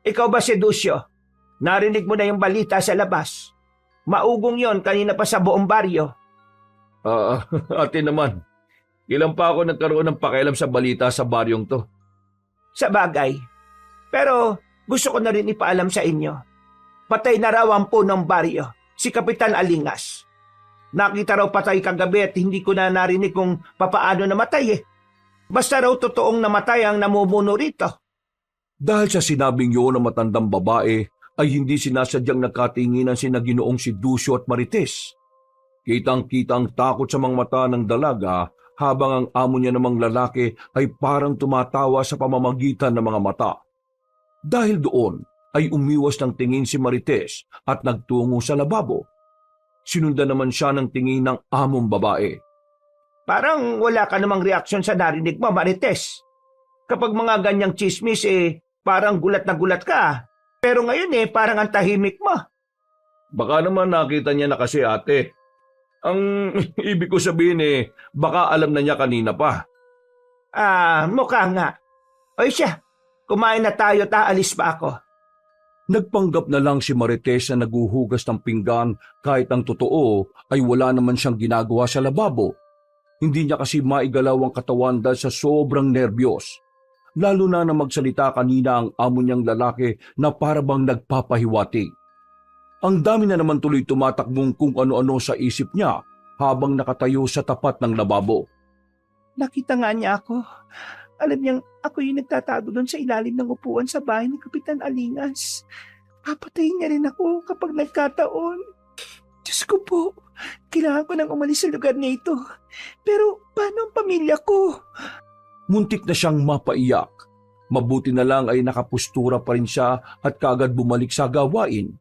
Speaker 4: Ikaw ba si Ducio? Narinig mo na yung balita sa labas. Maugong yon kanina pa sa buong baryo.
Speaker 1: Ate naman, ilan pa ako nagkaroon ng pakialam sa balita sa baryong to?
Speaker 4: Sa bagay. Pero gusto ko na rin ipaalam sa inyo. Patay na raw ang punong baryo, si Kapitan Alingas. Nakita raw patay kagabi at hindi ko na narinig kung papaano namatay eh. Basta raw totoong namatay ang namumuno rito.
Speaker 1: Dahil sa sinabing yun ng matandang babae, ay hindi sinasadyang nakatinginan sina Ginoong si Ducio at Marites. Kitang-kita ang takot sa mga mata ng dalaga habang ang amo niya namang lalaki ay parang tumatawa sa pamamagitan ng mga mata. Dahil doon ay umiwas ng tingin si Marites at nagtungo sa lababo. Sinundan naman siya ng tingin ng among babae.
Speaker 4: Parang wala ka namang reaksyon sa narinig mo, Marites. Kapag mga ganyang chismis parang gulat na gulat ka. Pero ngayon parang ang tahimik mo.
Speaker 1: Baka naman nakita niya na kasi ate. Ang ibig ko sabihin baka alam na niya kanina pa.
Speaker 4: Mukha nga. O siya, kumain na tayo, alis pa ako.
Speaker 1: Nagpanggap na lang si Marites na naguhugas ng pinggan kahit ang totoo ay wala naman siyang ginagawa sa lababo. Hindi niya kasi maigalaw ang katawan dahil sa sobrang nerbiyos. Lalo na magsalita kanina ang amo niyang lalaki na parabang nagpapahiwati. Ang dami na naman tuloy tumatakbong kung ano-ano sa isip niya habang nakatayo sa tapat ng lababo.
Speaker 3: Nakita nga niya ako. Alam niyang ako yung nagtatago doon sa ilalim ng upuan sa bahay ni Kapitan Alingas. Papatayin niya rin ako kapag nagkataon. Diyos ko po, kailangan ko nang umalis sa lugar na ito. Pero paano ang pamilya ko?
Speaker 1: Muntik na siyang mapaiyak. Mabuti na lang ay nakapustura pa rin siya at kaagad bumalik sa gawain.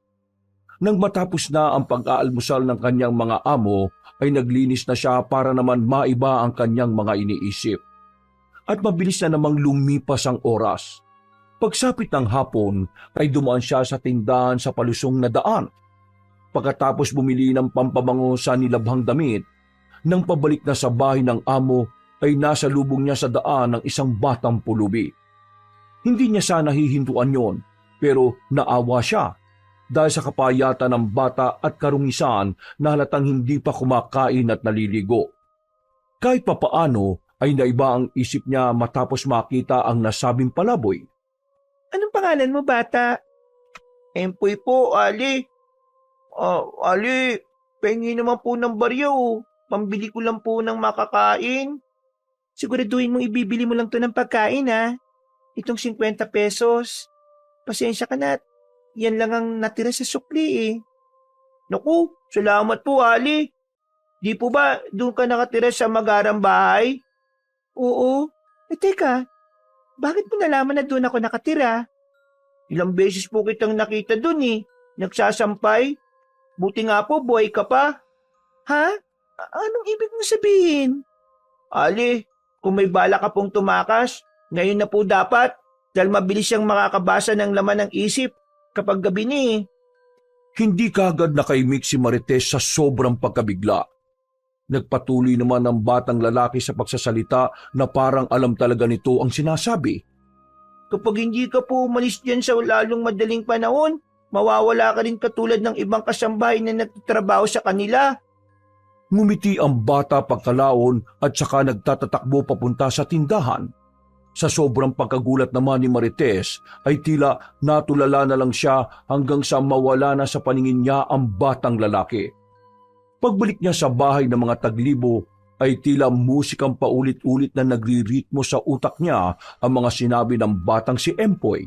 Speaker 1: Nang matapos na ang pag-aalmusal ng kanyang mga amo, ay naglinis na siya para naman maiba ang kanyang mga iniisip. At mabilis na namang lumipas ang oras. Pagsapit ng hapon, ay dumaan siya sa tindahan sa palusong na daan. Pagkatapos bumili ng pampabango sa nilabhang damit, nang pabalik na sa bahay ng amo, ay nasa lubong niya sa daan ng isang batang pulubi. Hindi niya sana hihintuan yon, pero naawa siya dahil sa kapayatan ng bata at karungisan na halatang hindi pa kumakain at naliligo. Kahit papaano ay naiba ang isip niya matapos makita ang nasabing palaboy.
Speaker 3: Anong pangalan mo, bata?
Speaker 4: Empoy po, Ali. Ali, pengi naman po ng baryo. Pambili ko lang po ng makakain.
Speaker 3: Siguraduhin mong ibibili mo lang to ng pagkain, ha? Itong 50 pesos. Pasensya ka na. Yan lang ang natira sa sukli,
Speaker 4: Naku, salamat po, Ali. Di po ba doon ka nakatira sa magarang bahay?
Speaker 3: Oo. Teka, bakit mo nalaman na doon ako nakatira?
Speaker 4: Ilang beses po kitang nakita doon Nagsasampay. Buti nga po, buhay ka pa.
Speaker 3: Ha? Anong ibig mo sabihin?
Speaker 4: Ali, kung may bala ka pong tumakas, ngayon na po dapat dahil mabilis siyang makakabasa ng laman ng isip kapag gabi ni.
Speaker 1: Hindi kaagad nakaimik si Marites sa sobrang pagkabigla. Nagpatuloy naman ang batang lalaki sa pagsasalita na parang alam talaga nito ang sinasabi.
Speaker 4: Kapag hindi ka po umalis dyan sa lalong madaling panahon, mawawala ka rin katulad ng ibang kasambahay na nagtatrabaho sa kanila.
Speaker 1: Ngumiti ang bata pagkalaon at saka nagtatatakbo papunta sa tindahan. Sa sobrang pagkagulat naman ni Marites ay tila natulala na lang siya hanggang sa mawala na sa paningin niya ang batang lalaki. Pagbalik niya sa bahay ng mga taglibo ay tila musikang paulit-ulit na nagriritmo sa utak niya ang mga sinabi ng batang si Empoy.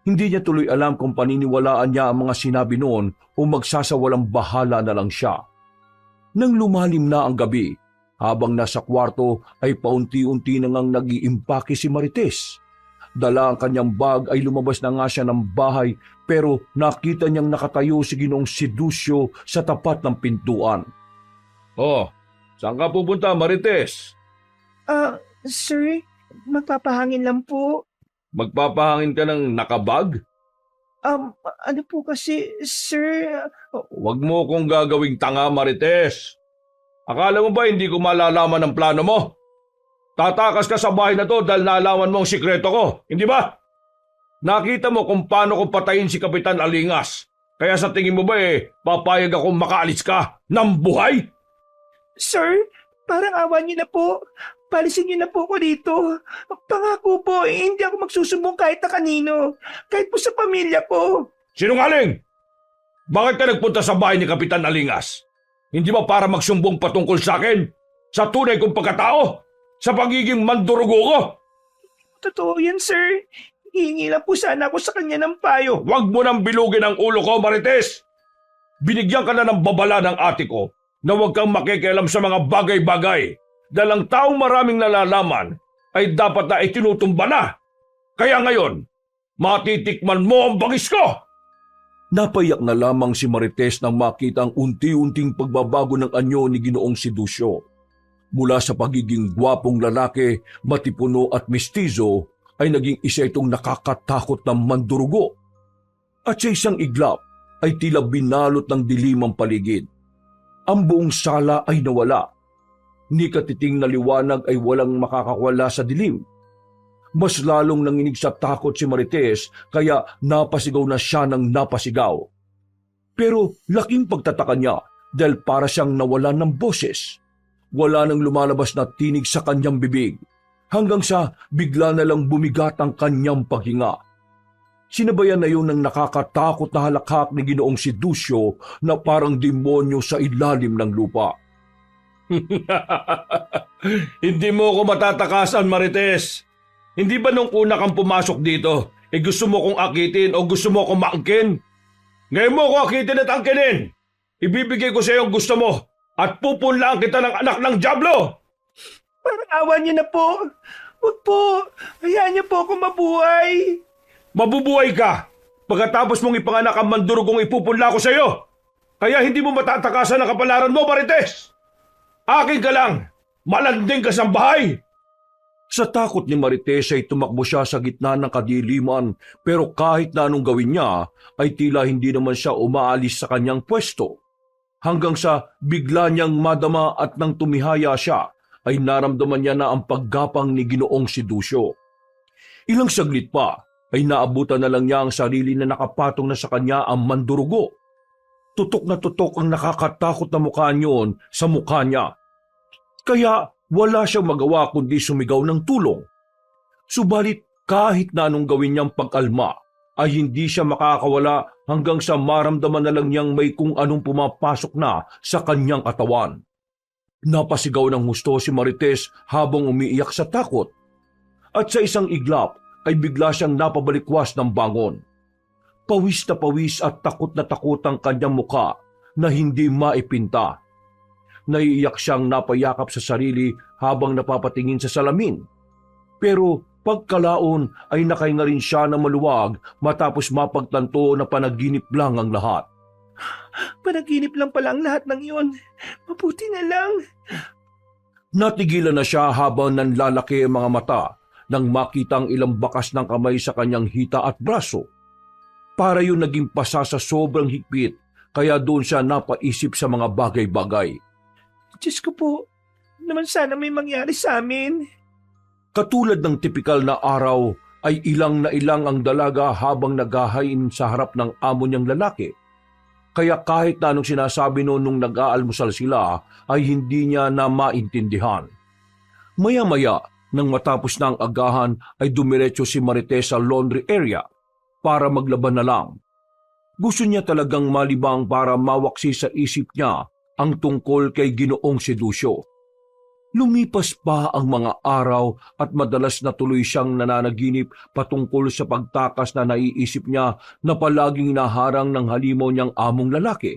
Speaker 1: Hindi niya tuloy alam kung paniniwalaan niya ang mga sinabi noon o magsasawalang bahala na lang siya. Nang lumalim na ang gabi, habang nasa kwarto ay paunti-unti na ngang nag-iimpake si Marites. Dala ang kanyang bag ay lumabas na nga siya ng bahay pero nakita niyang nakatayo si Ginoong si Ducio sa tapat ng pintuan. Oh, saan ka pupunta, Marites?
Speaker 3: Sir, magpapahangin lang po.
Speaker 1: Magpapahangin ka ng nakabag?
Speaker 3: Ano po kasi, sir?
Speaker 1: Huwag mo kong gagawing tanga, Marites. Akala mo ba hindi ko malalaman ang plano mo? Tatakas ka sa bahay na to dahil nalaman mo ang sikreto ko, hindi ba? Nakita mo kung paano ko patayin si Kapitan Alingas. Kaya sa tingin mo ba papayag akong makaalis ka ng buhay?
Speaker 3: Sir, parang awa niyo na po. Palisin niyo na po ko dito. Pangako po, hindi ako magsusumbong kahit na kanino. Kahit po sa pamilya ko.
Speaker 1: Sinungaling! Bakit ka nagpunta sa bahay ni Kapitan Alingas? Hindi ba para magsumbong patungkol sa akin? Sa tunay kong pagkatao? Sa pagiging mandurugo ko?
Speaker 3: Totoo yan, sir. Hihingi lang po sana ako sa kanya ng payo.
Speaker 1: Huwag mo nang bilugin ang ulo ko, Marites! Binigyan ka na ng babala ng ate ko na huwag kang makikialam sa mga bagay-bagay dahil ang taong maraming nalalaman ay dapat na itinutumba na. Kaya ngayon, matitikman mo ang bangis ko! Napayak na lamang si Marites nang makita ang unti-unting pagbabago ng anyo ni Ginoong Sidusyo. Mula sa pagiging gwapong lalaki, matipuno at mistizo, ay naging isa itong nakakatakot na mandurugo. At sa isang iglap, ay tila binalot ng dilim ang paligid. Ang buong sala ay nawala. Ni katiting na liwanag ay walang makakawala sa dilim. Mas lalong nanginig sa takot si Marites kaya napasigaw na siya ng napasigaw. Pero laking pagtataka niya dahil para siyang nawalan ng boses. Wala nang lumalabas na tinig sa kanyang bibig hanggang sa bigla na lang bumigat ang kanyang paghinga. Sinabayan na yun ng nakakatakot na halakhak ni Ginoong Sidusyo na parang demonyo sa ilalim ng lupa. Hindi mo ko matatakasan, Marites. Hindi ba nung una kang pumasok dito, gusto mo kong akitin o gusto mo kong maangkin? Ngayon mo ko akitin at angkinin. Ibibigay ko sa iyo ang gusto mo at pupunlaan kita ng anak ng Diablo.
Speaker 3: Parang awa niyo na po. Huwag po. Hayaan niyo po ako mabuhay.
Speaker 1: Mabubuhay ka pagkatapos mong ipanganak ang mandurugong ipupunla ko sa iyo. Kaya hindi mo matatakasan ang kapalaran mo, Marites. Akin ka lang. Malanding ka sa bahay. Sa takot ni Marites ay tumakbo siya sa gitna ng kadiliman pero kahit na anong gawin niya ay tila hindi naman siya umaalis sa kanyang pwesto. Hanggang sa bigla niyang madama at nang tumihaya siya ay naramdaman niya na ang paggapang ni Ginoong Sidusyo. Ilang saglit pa ay naabutan na lang niya ang sarili na nakapatong na sa kanya ang mandurugo. Tutok na tutok ang nakakatakot na mukha niyon sa mukha niya. Kaya wala siyang magawa kundi sumigaw ng tulong. Subalit kahit na anong gawin niyang pag-alma, ay hindi siya makakawala hanggang sa maramdaman na lang niyang may kung anong pumapasok na sa kanyang katawan. Napasigaw ng husto si Marites habang umiiyak sa takot. At sa isang iglap ay bigla siyang napabalikwas ng bangon. Pawis na pawis at takot na takot ang kanyang muka na hindi maipinta. Naiiyak siyang napayakap sa sarili habang napapatingin sa salamin. Pero pagkalaon ay nakahinga rin siya na maluwag matapos mapagtanto na panaginip lang ang lahat.
Speaker 3: Panaginip lang pala ang lahat ng iyon. Mabuti na lang.
Speaker 1: Natigilan na siya habang nanlalaki ang mga mata nang makita ang ilang bakas ng kamay sa kanyang hita at braso. Para yun naging pasa sa sobrang higpit kaya doon siya napaisip sa mga bagay-bagay.
Speaker 3: Diyos ko po, naman sana may mangyari sa amin.
Speaker 1: Katulad ng tipikal na araw ay ilang na ilang ang dalaga habang naghahain sa harap ng amo niyang lalaki. Kaya kahit na anong sinasabi noon nung nag-aalmusal sila ay hindi niya na maintindihan. Maya-maya nang matapos na ang agahan ay dumiretso si Marites sa laundry area para maglaban na lang. Gusto niya talagang malibang para mawaksi sa isip niya ang tungkol kay Ginoong Sidusyo. Lumipas pa ang mga araw at madalas na tuloy siyang nananaginip patungkol sa pagtakas na naiisip niya na palaging naharang ng halimaw niyang among lalaki.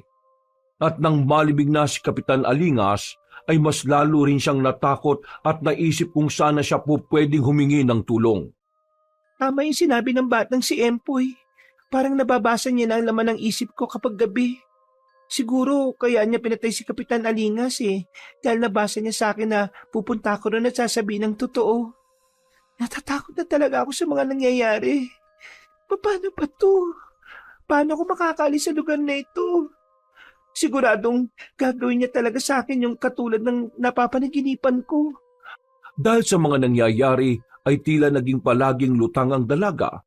Speaker 1: At nang malibig na si Kapitan Alingas, ay mas lalo rin siyang natakot at naisip kung sana siya po pwedeng humingi ng tulong.
Speaker 3: Tama yung sinabi ng batang si Empoy. Parang nababasa niya na ang laman ng isip ko kapag gabi. Siguro kaya niya pinatay si Kapitan Alingas dahil nabasa niya sa akin na pupunta ako ron at sasabihin ng totoo. Natatakot na talaga ako sa mga nangyayari. Paano ba to? Paano ako makakaalis sa lugar na ito? Siguradong gagawin niya talaga sa akin yung katulad ng napapanaginipan ko.
Speaker 1: Dahil sa mga nangyayari ay tila naging palaging lutang ang dalaga.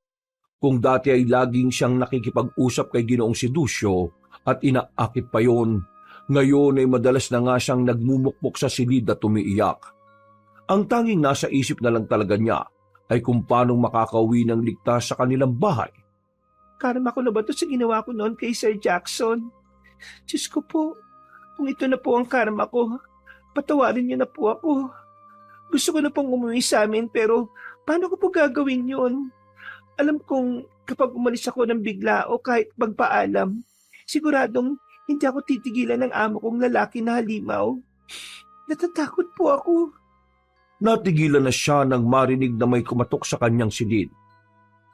Speaker 1: Kung dati ay laging siyang nakikipag-usap kay Ginoong si Ducio at inaakit pa yon, ngayon ay madalas na nga siyang nagmumukpok sa silid at umiiyak. Ang tanging nasa isip na lang talaga niya ay kung paano makakauwi ng ligtas sa kanilang bahay.
Speaker 3: Karma ko na ba ito sa ginawa ko noon kay Sir Jackson? Diyos ko po, kung ito na po ang karma ko, patawarin niyo na po ako. Gusto ko na pong umuwi sa amin pero paano ko po gagawin yun? Alam kong kapag umalis ako ng bigla o kahit magpaalam, siguradong hindi ako titigilan ng amo kong lalaki na halimaw. Natatakot po ako.
Speaker 1: Natigilan na siya nang marinig na may kumatok sa kanyang silid.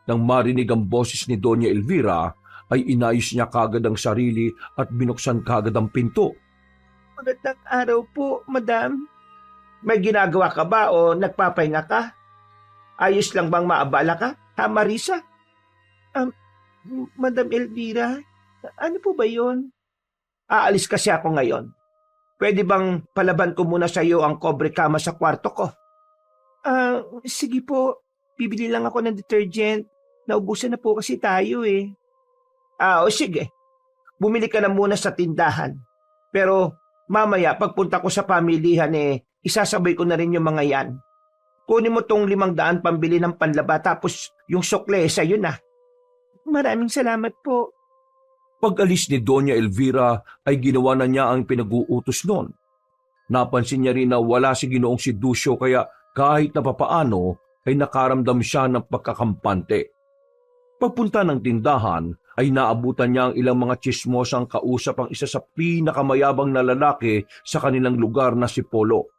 Speaker 1: Nang marinig ang boses ni Doña Elvira, ay inayos niya kagad ang sarili at binuksan kagad ang pinto.
Speaker 3: Magandang araw po, madam.
Speaker 4: May ginagawa ka ba o nagpapahinga ka? Ayos lang bang maabala ka, ha Marisa?
Speaker 3: Madam Elvira, ano po ba yon?
Speaker 4: Aalis kasi ako ngayon. Pwede bang palaban ko muna sa iyo ang kobre kama sa kwarto ko?
Speaker 3: Sige po. Bibili lang ako ng detergent. Naubusan na po kasi tayo eh.
Speaker 4: O sige. Bumili ka na muna sa tindahan. Pero mamaya pagpunta ko sa pamilihan isasabay ko na rin yung mga yan. Kunin mo tong 500 pambili ng panlaba tapos yung sukle sa'yo na.
Speaker 3: Maraming salamat po.
Speaker 1: Pag-alis ni Doña Elvira ay ginawa na niya ang pinag-uutos noon. Napansin niya rin na wala si Ginoong si Ducio kaya kahit na papaano ay nakaramdam siya ng pagkakampante. Pagpunta ng tindahan ay naabutan niya ang ilang mga tsismosang kausap ang isa sa pinakamayabang na lalaki sa kanilang lugar na si Polo.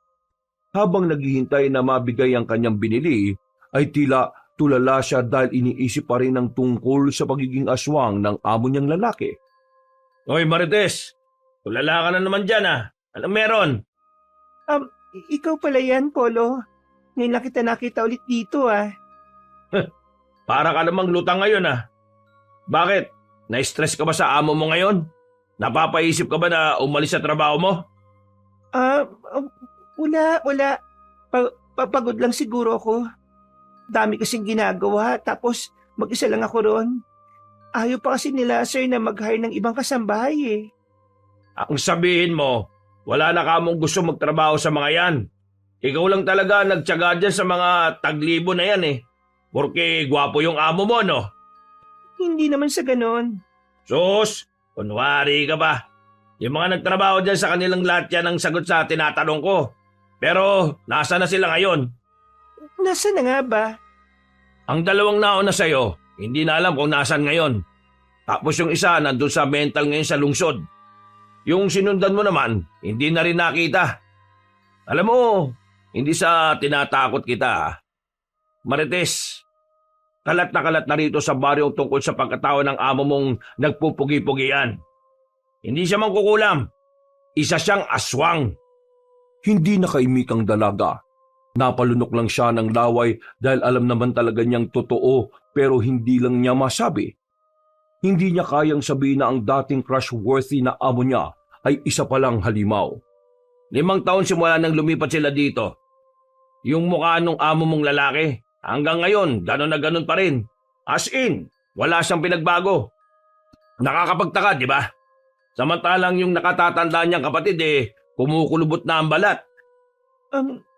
Speaker 1: Habang naghihintay na mabigay ang kanyang binili, ay tila tulala siya dahil iniisip pa rin ang tungkol sa pagiging aswang ng amo niyang lalaki.
Speaker 2: Hoy Marites, tulala ka na naman dyan ah. Anong meron?
Speaker 3: Ikaw pala yan, Polo. Ngayon lang kita nakita ulit dito ah.
Speaker 2: Para ka namang lutang ngayon ah. Bakit? Na-stress ka ba sa amo mo ngayon? Napapaisip ka ba na umalis sa trabaho mo?
Speaker 3: Wala. Pagod lang siguro ako. Dami kasing ginagawa, tapos mag-isa lang ako ron. Ayaw pa kasi nila, sir, na mag-hire ng ibang kasambahay eh.
Speaker 2: Ang sabihin mo, wala na kamong gusto magtrabaho sa mga yan. Ikaw lang talaga nagtyaga dyan sa mga taglibo na yan eh. Porque gwapo yung amo mo, no?
Speaker 3: Hindi naman sa ganon.
Speaker 2: Sus, kunwari ka ba? Yung mga nagtrabaho dyan sa kanilang lahat yan ang sagot sa tinatanong ko. Pero, nasa na sila ngayon?
Speaker 3: Nasaan na nga ba?
Speaker 2: Ang dalawang nauna sa'yo, hindi na alam kung nasan ngayon. Tapos yung isa nandun sa mental ngayon sa lungsod. Yung sinundan mo naman, hindi na rin nakita. Alam mo, hindi sa tinatakot kita. Marites, kalat na rito sa baryo tungkol sa pagkatao ng amo mong nagpupugi-pugian. Hindi siya mangkukulam. Isa siyang aswang.
Speaker 1: Hindi nakaimik ang dalaga. Napalunok lang siya ng laway dahil alam naman talaga niyang totoo pero hindi lang niya masabi. Hindi niya kayang sabihin na ang dating crush-worthy na amo niya ay isa palang halimaw.
Speaker 2: 5 taon simula nang lumipat sila dito. Yung mukha nung amo mong lalaki, hanggang ngayon, gano'n na gano'n pa rin. As in, wala siyang pinagbago. Nakakapagtaka, di ba? Samantalang yung nakatatanda niyang kapatid kumukulubot na ang balat.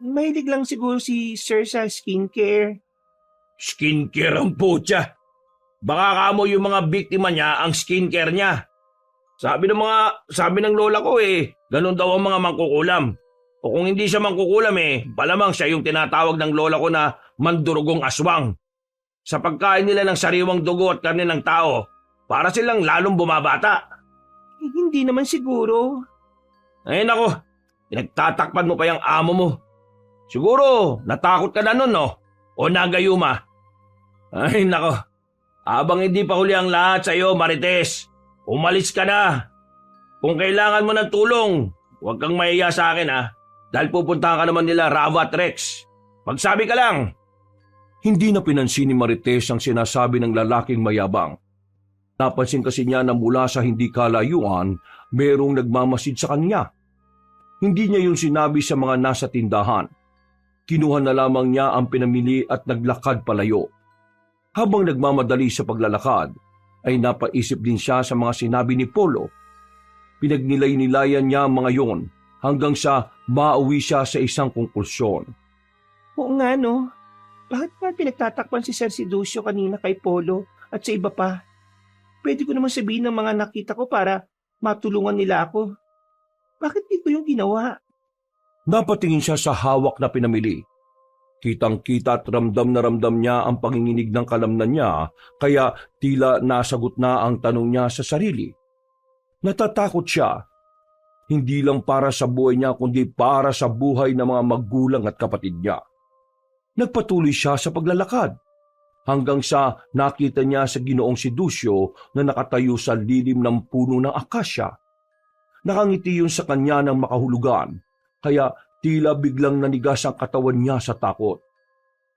Speaker 3: Mahilig lang siguro si sir sa skincare.
Speaker 2: Skincare ang putya. Baka kamo yung mga biktima niya ang skincare niya. Sabi ng lola ko ganun daw ang mga mangkukulam. O kung hindi siya mangkukulam malamang siya yung tinatawag ng lola ko na mandurugong aswang. Sa pagkain nila ng sariwang dugo at karne ng tao, para silang lalong bumabata.
Speaker 3: Hindi naman siguro.
Speaker 2: Ay nako, pinagtatakpan mo pa yung amo mo. Siguro, natakot ka na nun, no? O nagayuma. Ay nako, habang hindi pa huli ang lahat sa iyo, Marites, umalis ka na. Kung kailangan mo ng tulong, huwag kang mahiya sa akin dahil pupuntahan ka naman nila Rava at Rex. Magsabi ka lang.
Speaker 1: Hindi na pinansin ni Marites ang sinasabi ng lalaking mayabang. Napansin kasi niya na mula sa hindi kalayuan, merong nagmamasid sa kanya. Hindi niya yun sinabi sa mga nasa tindahan. Kinuha na lamang niya ang pinamili at naglakad palayo. Habang nagmamadali sa paglalakad, ay napaisip din siya sa mga sinabi ni Polo. Pinagnilay-nilayan niya ang mga yon hanggang sa mauwi siya sa isang konklusyon.
Speaker 3: Oo nga no, bakit nga pinagtatakpan si Sir Siducio kanina kay Polo at sa iba pa? Pwede ko naman sabihin ng mga nakita ko para matulungan nila ako. Bakit dito yung ginawa?
Speaker 1: Napatingin siya sa hawak na pinamili. Kitang-kita at ramdam na ramdam niya ang panginginig ng kalamnan niya, kaya tila nasagot na ang tanong niya sa sarili. Natatakot siya, hindi lang para sa buhay niya kundi para sa buhay ng mga magulang at kapatid niya. Nagpatuloy siya sa paglalakad, hanggang sa nakita niya sa Ginoong si Ducio na nakatayo sa lilim ng puno ng akasya. Nakangiti yun sa kanya ng makahulugan, kaya tila biglang nanigas ang katawan niya sa takot.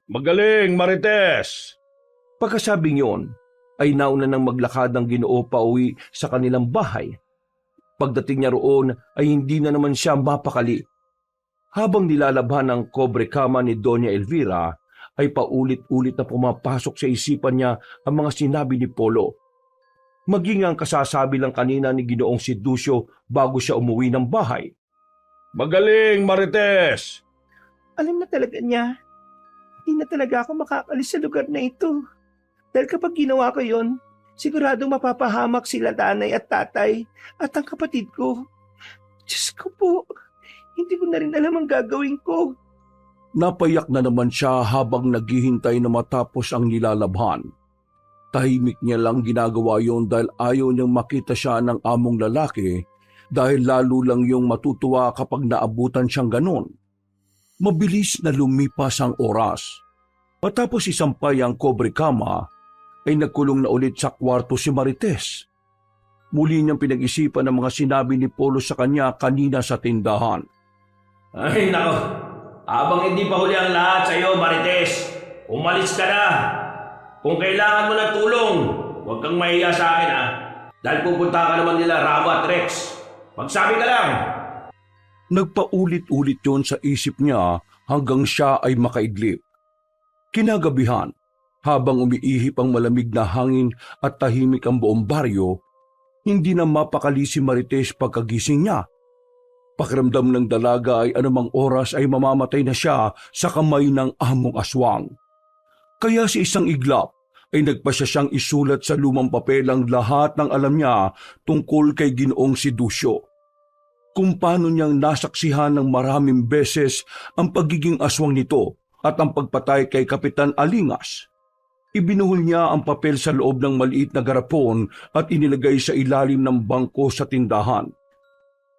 Speaker 2: Magaling, Marites!
Speaker 1: Pagkasabing yon, ay nauna nang maglakad ang Ginoo pauwi sa kanilang bahay. Pagdating niya roon ay hindi na naman siya mapakali. Habang nilalabhan ang kobre kama ni Doña Elvira, ay paulit-ulit na pumapasok sa isipan niya ang mga sinabi ni Polo. Maging ang kasasabi lang kanina ni Ginoong si Ducio bago siya umuwi ng bahay.
Speaker 2: Magaling, Marites!
Speaker 3: Alam na talaga niya, hindi na talaga ako makakalis sa lugar na ito. Dahil kapag ginawa ko yon, siguradong mapapahamak sila nanay at tatay at ang kapatid ko. Diyos ko po, hindi ko na rin alam ang gagawin ko.
Speaker 1: Napayak na naman siya habang naghihintay na matapos ang nilalabhan. Tahimik niya lang ginagawa yon dahil ayaw niyang makita siya ng among lalaki, dahil lalo lang yung matutuwa kapag naabutan siyang ganon. Mabilis na lumipas ang oras. Matapos isampay ang kobre kama, ay nagkulong na ulit sa kwarto si Marites. Muli niyang pinag-isipan ang mga sinabi ni Polo sa kanya kanina sa tindahan.
Speaker 2: Ay, nako! Habang hindi pa huli ang lahat sa iyo, Marites, umalis ka na! Kung kailangan mo ng tulong, huwag kang mahiya sa akin, ha? Dahil pupunta ka naman nila Rava at Rex. Magsabi ka lang!
Speaker 1: Nagpaulit-ulit yon sa isip niya hanggang siya ay makaidlip. Kinagabihan, habang umiihip ang malamig na hangin at tahimik ang buong baryo, hindi na mapakali si Marites pagkagising niya. Pakiramdam ng dalaga ay anumang oras ay mamamatay na siya sa kamay ng among aswang. Kaya sa isang iglap ay nagpasya siyang isulat sa lumang papel ang lahat ng alam niya tungkol kay Ginoong si Ducio. Kung paano niyang nasaksihan ng maraming beses ang pagiging aswang nito at ang pagpatay kay Kapitan Alingas. Ibinuhol niya ang papel sa loob ng maliit na garapon at inilagay sa ilalim ng bangko sa tindahan.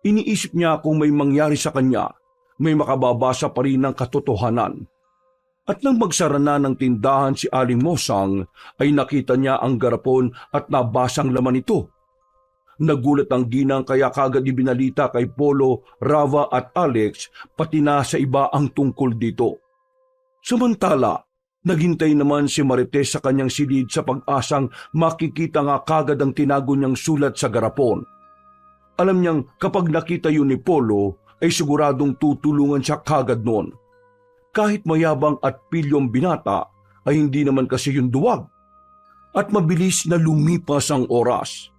Speaker 1: Iniisip niya kung may mangyari sa kanya, may makababasa pa rin ng katotohanan. At nang magsara na ng tindahan si Aling Mosang, ay nakita niya ang garapon at nabasang laman ito. Nagulat ang ginang kaya kagad ibinalita kay Polo, Rava at Alex, pati na sa iba ang tungkol dito. Samantala, naghintay naman si Marites sa kanyang silid sa pag-asang makikita nga kagad ang tinago niyang sulat sa garapon. Alam niyang kapag nakita yun ni Polo, ay siguradong tutulungan siya kagad noon. Kahit mayabang at pilyong binata, ay hindi naman kasi yun duwag. At mabilis na lumipas ang oras.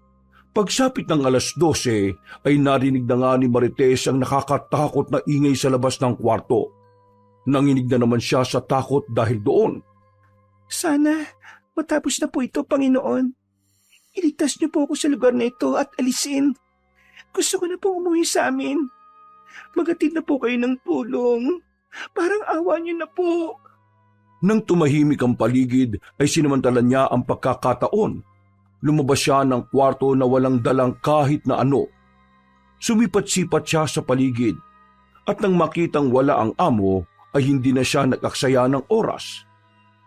Speaker 1: Pagsapit ng 12:00, ay narinig na nga ni Marites ang nakakatakot na ingay sa labas ng kwarto. Nanginig na naman siya sa takot dahil doon.
Speaker 3: Sana matapos na po ito, Panginoon. Iligtas niyo po ako sa lugar na ito at alisin. Gusto ko na po umuwi sa amin. Magatid na po kayo ng tulong. Parang awa niyo na po.
Speaker 1: Nang tumahimik ang paligid, ay sinamantala niya ang pagkakataon. Lumabas siya ng kwarto na walang dalang kahit na ano. Sumipat-sipat siya sa paligid. At nang makitang wala ang amo, ay hindi na siya nag-aksaya ng oras.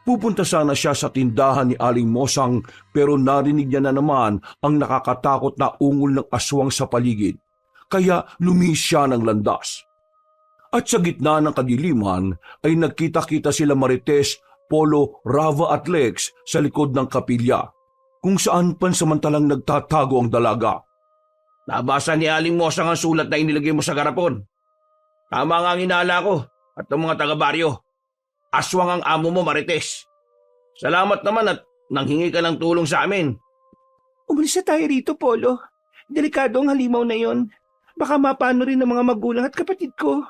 Speaker 1: Pupunta sana siya sa tindahan ni Aling Mosang pero narinig niya na naman ang nakakatakot na ungol ng aswang sa paligid. Kaya lumihis siya ng landas. At sa gitna ng kadiliman ay nagkita-kita sila Marites, Polo, Rava at Lex sa likod ng kapilya. kung saan pansamantalang nagtatago ang dalaga.
Speaker 2: Nabasa ni Aling Mosang ang sulat na inilagay mo sa garapon. Tama nga ang inala ko at ng mga taga-baryo. Aswang ang amo mo, Marites. Salamat naman at nanghingi ka ng tulong sa amin.
Speaker 3: Umalis na tayo rito, Polo. Delikado ang halimaw na yon. Baka mapano rin ng mga magulang at kapatid ko.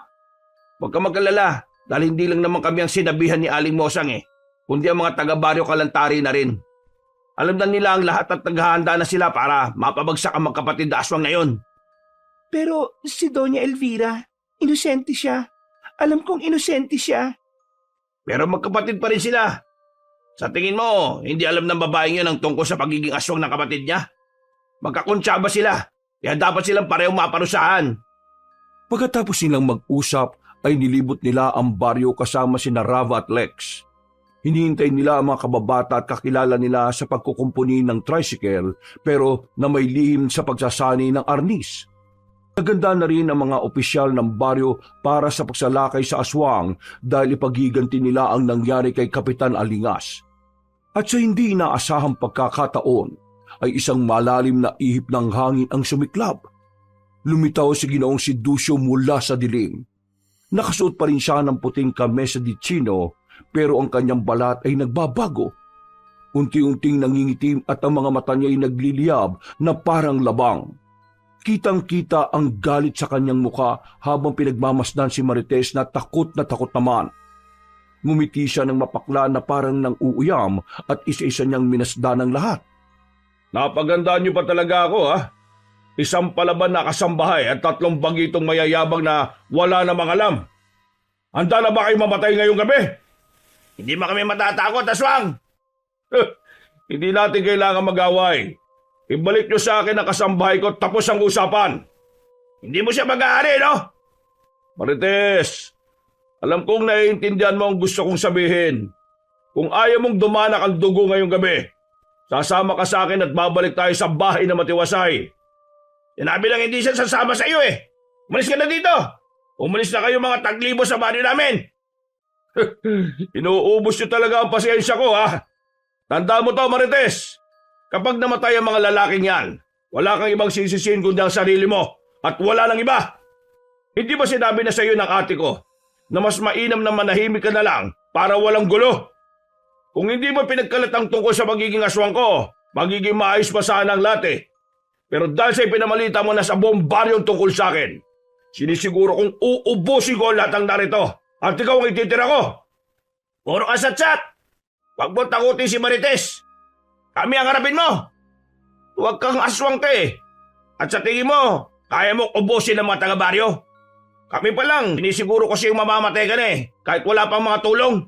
Speaker 2: Huwag ka mag-alala dahil hindi lang naman kami ang sinabihan ni Aling Mosang kundi ang mga taga-baryo Kalantari na rin. Alam na nila ang lahat at naghahanda na sila para mapabagsak ang magkapatid na aswang na yon.
Speaker 3: Pero si Doña Elvira, inosente siya. Alam kong inosente siya.
Speaker 2: Pero magkapatid pa rin sila. Sa tingin mo, hindi alam ng babaeng yun ang tungkol sa pagiging aswang ng kapatid niya? Magkakuntsaba sila, kaya dapat silang parehong maparusahan.
Speaker 1: Pagkatapos nilang mag-usap ay nilibot nila ang baryo kasama sina Rava at Lex. Hinihintay nila ang mga kababata at kakilala nila sa pagkukumpuni ng tricycle pero na may lihim sa pagsasani ng arnis. Naganda na rin ang mga opisyal ng baryo para sa pagsalakay sa aswang dahil ipagiganti nila ang nangyari kay Kapitan Alingas. At sa hindi inaasahang pagkakataon ay isang malalim na ihip ng hangin ang sumiklab. Lumitaw si Ginoong si Ducio mula sa dilim. Nakasuot pa rin siya ng puting kamesa di chino pero ang kanyang balat ay nagbabago. Unti-unting nangingitim at ang mga mata niya ay nagliliyab na parang labang. Kitang-kita ang galit sa kanyang muka habang pinagmamasdan si Marites na takot naman. Ngumiti siya ng mapakla na parang nang uuyam at isa-isa niyang minasdan ang lahat.
Speaker 2: Napagandaan niyo pa talaga ako, ha? Isang palaban na kasambahay at 3 bagitong mayayabang na wala namang alam. Handa na ba kayo mamatay ngayong gabi? Hindi ba kami matatakot, aswang? Hindi natin kailangan mag-away. Ibalik niyo sa akin ang kasambahay ko tapos ang usapan. Hindi mo siya mag-aari, no? Marites, alam kong naiintindihan mo ang gusto kong sabihin. Kung ayaw mong dumanak ang dugo ngayong gabi, sasama ka sa akin at babalik tayo sa bahay na matiwasay. Sinabi lang hindi siya sasama sa iyo Umalis ka na dito. Umalis na kayo mga taglibo sa baryo namin. Inuubos niyo talaga ang pasensya ko, ha? Tandaan mo to, Marites. Kapag namatay ang mga lalaking yan, wala kang ibang sisisihin kundi ang sarili mo at wala nang iba. Hindi ba sinabi na sa iyo ng ate ko na mas mainam na manahimik ka na lang para walang gulo? Kung hindi mo pinagkalat ang tungkol sa pagiging aswang ko, magiging maayos pa sana ang lahat Pero dahil sa ipinamalita mo na sa buong baryo tungkol sa akin, sinisiguro kong uubusin ko lahat ng narito at ikaw ang ititira ko. Puro ka satsat! Huwag mo takutin si Marites. Kami ang harapin mo. Huwag kang aswang ka At sa tingin mo, kaya mong ubusin ang mga taga-baryo. Kami pa lang, sinisiguro ko siyang mamamatay ka na kahit wala pang mga tulong.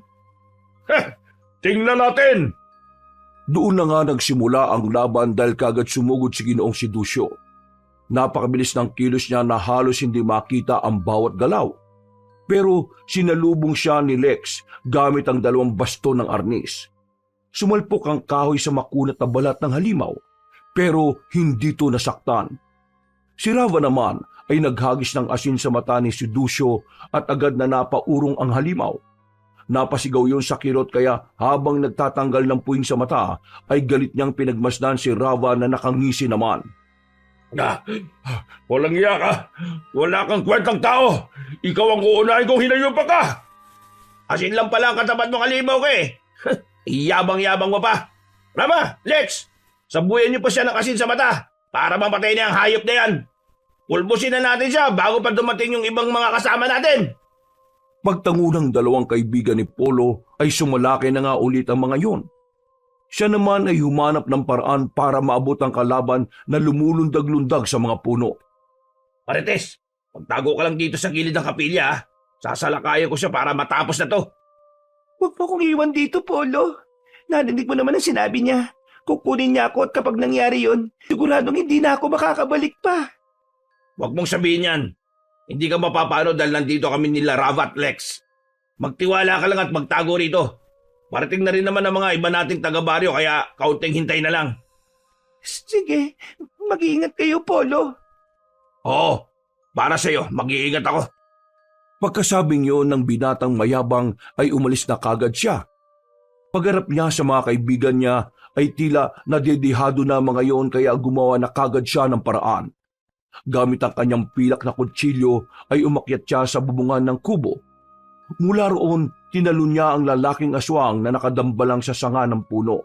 Speaker 2: Tingnan natin!
Speaker 1: Doon na nga nagsimula ang laban dahil kagad sumugod si Ginoong si Ducio. Napakabilis ng kilos niya na halos hindi makita ang bawat galaw. Pero sinalubong siya ni Lex gamit ang 2 baston ng arnis. Sumalpok ang kahoy sa makunat na balat ng halimaw, pero hindi ito nasaktan. Si Rava naman ay naghagis ng asin sa mata ni si Ducio at agad na napaurong ang halimaw. Napasigaw yun sa kirot kaya habang nagtatanggal ng puwing sa mata ay galit niyang pinagmasdan si Rava na nakangisi naman.
Speaker 2: Walang iya ka. Wala kang kwentang tao. Ikaw ang uunahin kong hinayupa ka. Asin lang pala ang katapat mong halimaw ka Iyabang-yabang mo pa. Rava, Lex, sabuyan niyo pa siya ng asin sa mata para mamatay niya ang hayop na yan. Pulbusin na natin siya bago pa dumating yung ibang mga kasama natin.
Speaker 1: Pagtango ng 2 kaibigan ni Polo ay sumalaki na nga ulit ang mga yon. Siya naman ay humanap ng paraan para maabot ang kalaban na lumulundag-lundag sa mga puno.
Speaker 2: Marites, magtago ka lang dito sa gilid ng kapilya. Sasalakayan ko siya para matapos na to.
Speaker 3: Huwag mo kong iwan dito, Polo. Narinig mo naman ang sinabi niya. Kukunin niya ako at kapag nangyari yon, siguradong hindi na ako makakabalik pa.
Speaker 2: Huwag mong sabihin yan. Hindi ka mapapano dahil nandito kami nila Rava at Lex. Magtiwala ka lang at magtago rito. Parating na rin naman ang mga iba nating taga-baryo kaya kaunting hintay na lang.
Speaker 3: Sige, mag-iingat kayo, Polo.
Speaker 2: Oo, para sa'yo, mag-iingat ako.
Speaker 1: Pagkasabing yun ng binatang mayabang ay umalis na kagad siya. Pagharap niya sa mga kaibigan niya ay tila nadedihado na mga yon kaya gumawa na kagad siya ng paraan. Gamit ang kanyang pilak na kutsilyo ay umakyat siya sa bubungan ng kubo. Mula roon, tinalo niya ang lalaking aswang na nakadambalang sa sanga ng puno.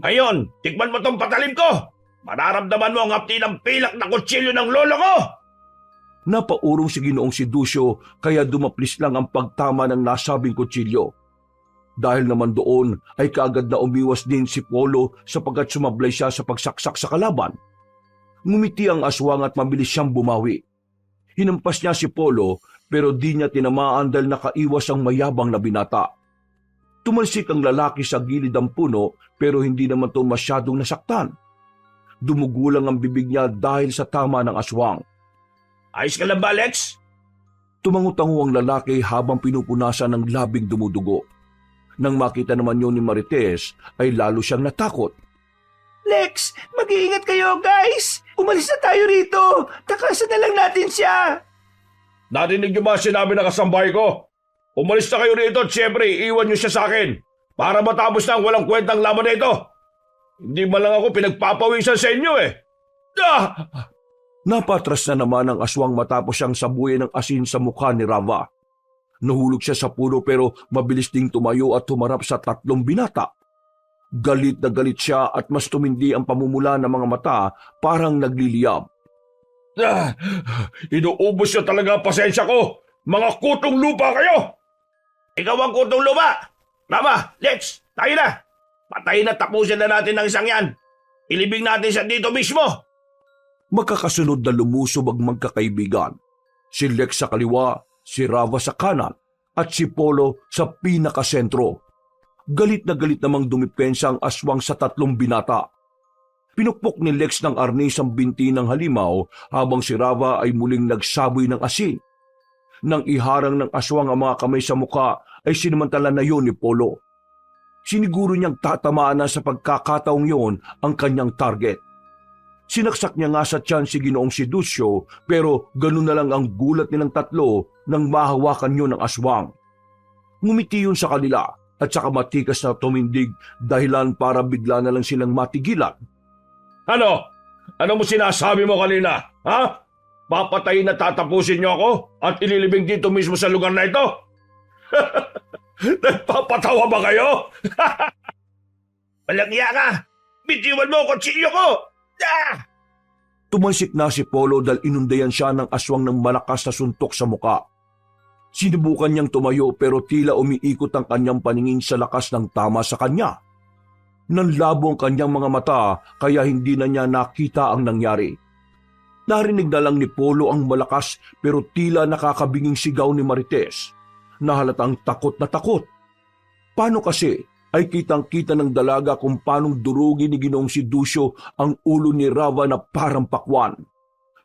Speaker 2: Ngayon, tikman mo tong patalim ko! Mararamdaman mo ang hapti ng pilak na kutsilyo ng lolo ko!
Speaker 1: Napaurong si Ginoong Sidusyo kaya dumaplis lang ang pagtama ng nasabing kutsilyo. Dahil naman doon ay kaagad na umiwas din si Polo sapagkat sumablay siya sa pagsaksak sa kalaban. Ngumiti ang aswang at mabilis siyang bumawi. Hinampas niya si Polo pero di niya tinamaan dahil nakaiwas ang mayabang na binata. Tumalsik ang lalaki sa gilid ng puno pero hindi naman ito masyadong nasaktan. Dumugulang ang bibig niya dahil sa tama ng aswang.
Speaker 2: Ayos ka lang ba, Lex?
Speaker 1: Tumangutango ang lalaki habang pinupunasan ng labing dumudugo. Nang makita naman yun ni Marites ay lalo siyang natakot.
Speaker 3: Lex, mag-iingat kayo, guys! Umalis na tayo rito! Takasan na lang natin siya!
Speaker 2: Narinig niyo ba sinabi ng kasambahay ko? Umalis na kayo rito at siyempre iwan niyo siya sa akin para matapos na ang walang kwentang laban na ito. Hindi man lang ako pinagpapawisan sa inyo eh. Ah!
Speaker 1: Napatras na naman ang aswang matapos siyang sabuyan ng asin sa mukha ni Rava. Nahulog siya sa puno pero mabilis ding tumayo at humarap sa 3 binata. Galit na galit siya at mas tumindi ang pamumula ng mga mata parang nagliliyab.
Speaker 2: Ah! Inuubos niyo talaga ang pasensya ko. Mga kutong lupa kayo! Ikaw ang kutong lupa! Rava, Lex, tayo na! Patayin na tapusin na natin ang isang yan. Ilibing natin siya dito mismo.
Speaker 1: Magkakasunod na lumusob ang magkakaibigan. Si Lex sa kaliwa, si Rava sa kanan, at si Polo sa pinakasentro. Galit na galit namang dumipensa ang aswang sa 3 binata. Pinukpok ni Lex ng arnis ang binti ng halimaw habang si Rava ay muling nagsaboy ng asin. Nang iharang ng aswang ang mga kamay sa muka ay sinamantala na yon ni Polo. Siniguro niyang tatamaan na sa pagkakataong yon ang kanyang target. Sinaksak niya nga sa tiyan si Ginoong Sidusyo pero ganun na lang ang gulat nilang 3 nang mahawakan yun ng aswang. Ngumiti yun sa kanila at saka matikas na tumindig dahilan para bigla na lang silang matigilan.
Speaker 2: Ano? Ano mo sinasabi mo kanina? Ha? Papatayin na tatapusin niyo ako at ililibing dito mismo sa lugar na ito? Nagpapatawa ba kayo? Walang iya ka! Bitiwan mo ang kutsilyo ko! Ah!
Speaker 1: Tumalsik na si Polo dahil inundayan siya ng aswang ng malakas na suntok sa muka. Sinubukan niyang tumayo pero tila umiikot ang kanyang paningin sa lakas ng tama sa kanya. Nanlabo ang kanyang mga mata kaya hindi na niya nakita ang nangyari. Narinig na lang ni Polo ang malakas pero tila nakakabinging sigaw ni Marites na halatang takot na takot. Paano kasi ay kitang-kita ng dalaga kung paanong durugin ni Ginoong Sidusyo ang ulo ni Rava na parang pakwan.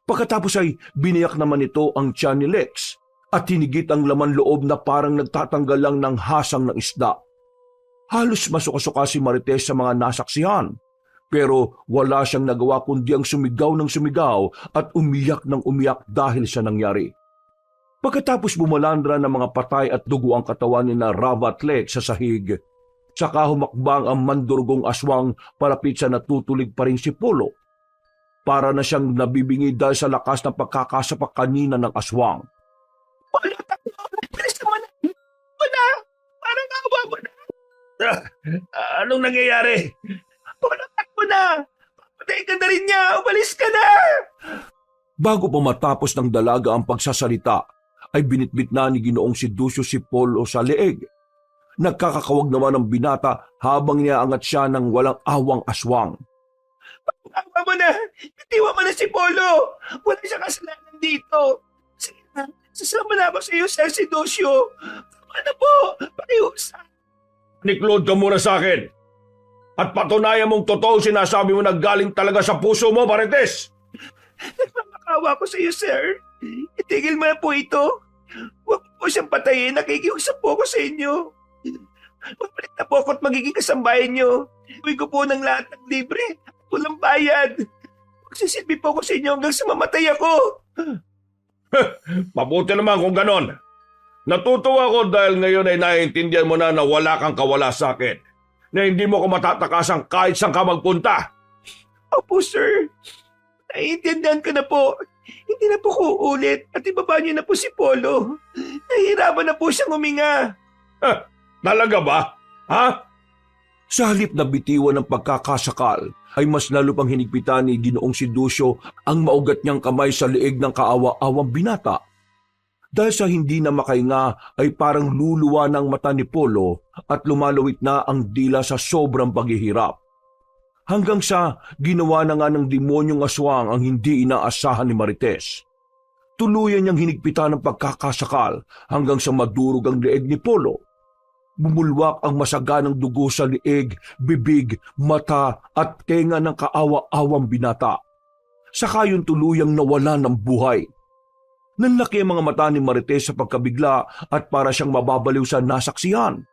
Speaker 1: Pagkatapos ay biniyak naman ito ang tiyan ni Lex at hinigit ang laman loob na parang nagtatanggal lang ng hasang ng isda. Halos masuka-suka si Marites sa mga nasaksihan. Pero wala siyang nagawa kundi ang sumigaw ng sumigaw at umiyak ng umiyak dahil sa nangyari. Pagkatapos bumalandra ng mga patay at dugo ang katawan ni na Rava at Lex sa sahig, saka humakbang ang mandurugong aswang palapit sa natutulig pa rin si Polo. Para na siyang nabibingi dahil sa lakas ng pagkakasapak kanina ng aswang.
Speaker 3: Polo, takbo! Bilis naman! Wala! Parang awa mo na!
Speaker 2: Anong nangyayari?
Speaker 3: Polo, takbo na! Papatay ka na rin niya! Umalis ka na!
Speaker 1: Bago pa matapos ng dalaga ang pagsasalita, ay binitbit na ni Ginoong Sidusyo si Polo sa leeg. Nagkakakawag naman ang binata habang niaangat siya ng walang awang aswang.
Speaker 3: Awa mo na! Bitiwan mo na si Polo! Wala siyang kasalanan dito! Sige na, sasama na ako sa iyo, Sir Sidusyo! Tama na po! Pakiusap!
Speaker 2: Niklod ka muna sa akin. At patunayan mong totoo sinasabi mo na galing talaga sa puso mo, Marites.
Speaker 3: Nagmamakawa ko sa iyo, sir. Itigil mo na po ito. Huwag po siyang patayin. Nakikiusap po ako sa inyo. Magpalit na po ako at magiging kasambahay niyo. Uwi ko po ng lahat ng libre. Walang bayad. Magsisilbi po ako sa inyo hanggang sa mamatay ako.
Speaker 2: Mabuti naman kung ganon. Natutuwa ko dahil ngayon ay naiintindihan mo na wala kang kawala sa akin. na hindi mo ko matatakasang kahit saan ka magpunta.
Speaker 3: Opo, sir. Naiintindihan ko na po. Hindi na po ko uulit at ibaba niyo na po si Polo. Nahihirapan na po siyang huminga.
Speaker 2: Talaga ba? Ha?
Speaker 1: Sa halip na bitiwan ng pagkakasakal, ay mas lalo pang hinigpitan ni Ginoong si Ducio ang maugat niyang kamay sa liig ng kaawa-awang binata. Dahil sa hindi na makahinga ay parang luluwa ng mata ni Polo at lumalawit na ang dila sa sobrang paghihirap. Hanggang sa ginawa na nga ng demonyong aswang ang hindi inaasahan ni Marites. Tuluyan niyang hinigpitan ng pagkakasakal hanggang sa madurog ang leeg ni Polo. Bumulwak ang masaganang dugo sa lieg, bibig, mata at tenga ng kaawa-awang binata. Saka yung tuluyang nawala ng buhay. Nanlaki ang mga mata ni Marites sa pagkabigla at para siyang mababaliw sa nasaksihan.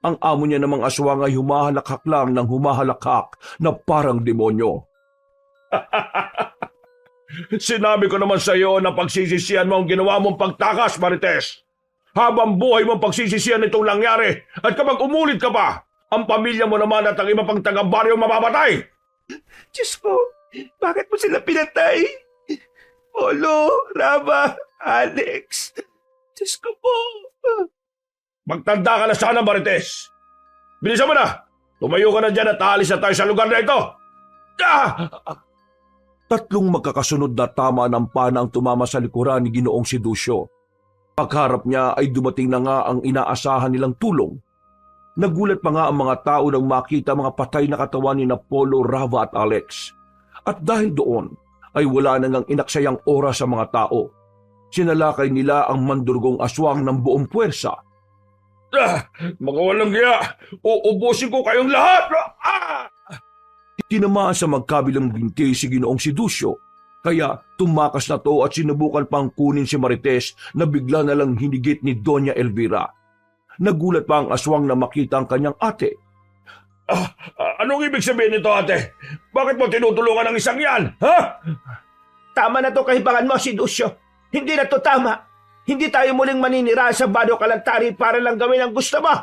Speaker 1: Ang amo niya namang aswang ay humahalakhak lang ng humahalakhak na parang demonyo.
Speaker 2: Sinabi ko naman sa iyo na pagsisisihan mo ang ginawa mong pagtakas, Marites. Habang buhay mong pagsisisihan itong nangyari at kapag umulit ka pa, ang pamilya mo naman at ang iba pang taga-baryo mamamatay.
Speaker 3: Diyos ko, bakit mo sila pinatay? Polo, Rava, Alex. Diyos ko po.
Speaker 2: Magtanda ka na sana, Marites. Bilisan mo na. Tumayo ka na dyan at aalis na tayo sa lugar na ito.
Speaker 1: Tatlong magkakasunod na tama ng pana ang tumama sa likuran ni Ginoong si Ducio. Pagharap niya ay dumating na nga ang inaasahan nilang tulong. Nagulat pa nga ang mga tao nang makita mga patay na katawan ni Polo, Rava at Alex. At dahil doon ay wala na ngang inaksayang oras sa mga tao. Sinalakay nila ang mandurugong aswang ng buong puwersa.
Speaker 2: Mga walang giya, uubusin ko kayong lahat!
Speaker 1: Tinamaan sa magkabilang binti si Ginoong si Ducio. Kaya tumakas na to at sinubukan pang kunin si Marites na bigla na lang hinigit ni Doña Elvira. Nagulat pa ang aswang na makita ang kanyang ate.
Speaker 2: Anong ibig sabihin nito, ate? Bakit mo tinutulungan ang isang yan, ha?
Speaker 3: Tama na to kahibangan mo, si Ducio. Hindi na to tama. Hindi tayo muling maninira sa Bado Kalantari para lang gawin ang gusto mo.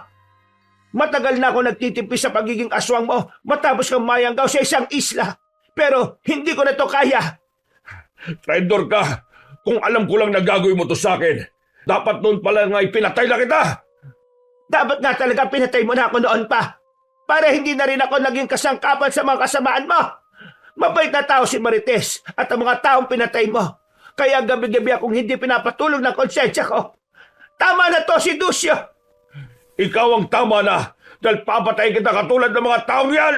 Speaker 3: Matagal na ako nagtitipi sa pagiging aswang mo matapos kang mayanggaw sa isang isla. Pero hindi ko na to kaya.
Speaker 2: Traidor ka! Kung alam ko lang na gagawin mo to sa akin, dapat noon pala nga ipinatay na kita!
Speaker 3: Dapat nga talaga pinatay mo na ako noon pa. Para hindi na rin ako naging kasangkapan sa mga kasamaan mo. Mabait na tao si Marites at ang mga taong pinatay mo. Kaya gabi-gabi akong hindi pinapatulog ng konsensya ko. Tama na to, si Ducio!
Speaker 2: Ikaw ang tama na dahil papatay kita katulad ng mga taong yan!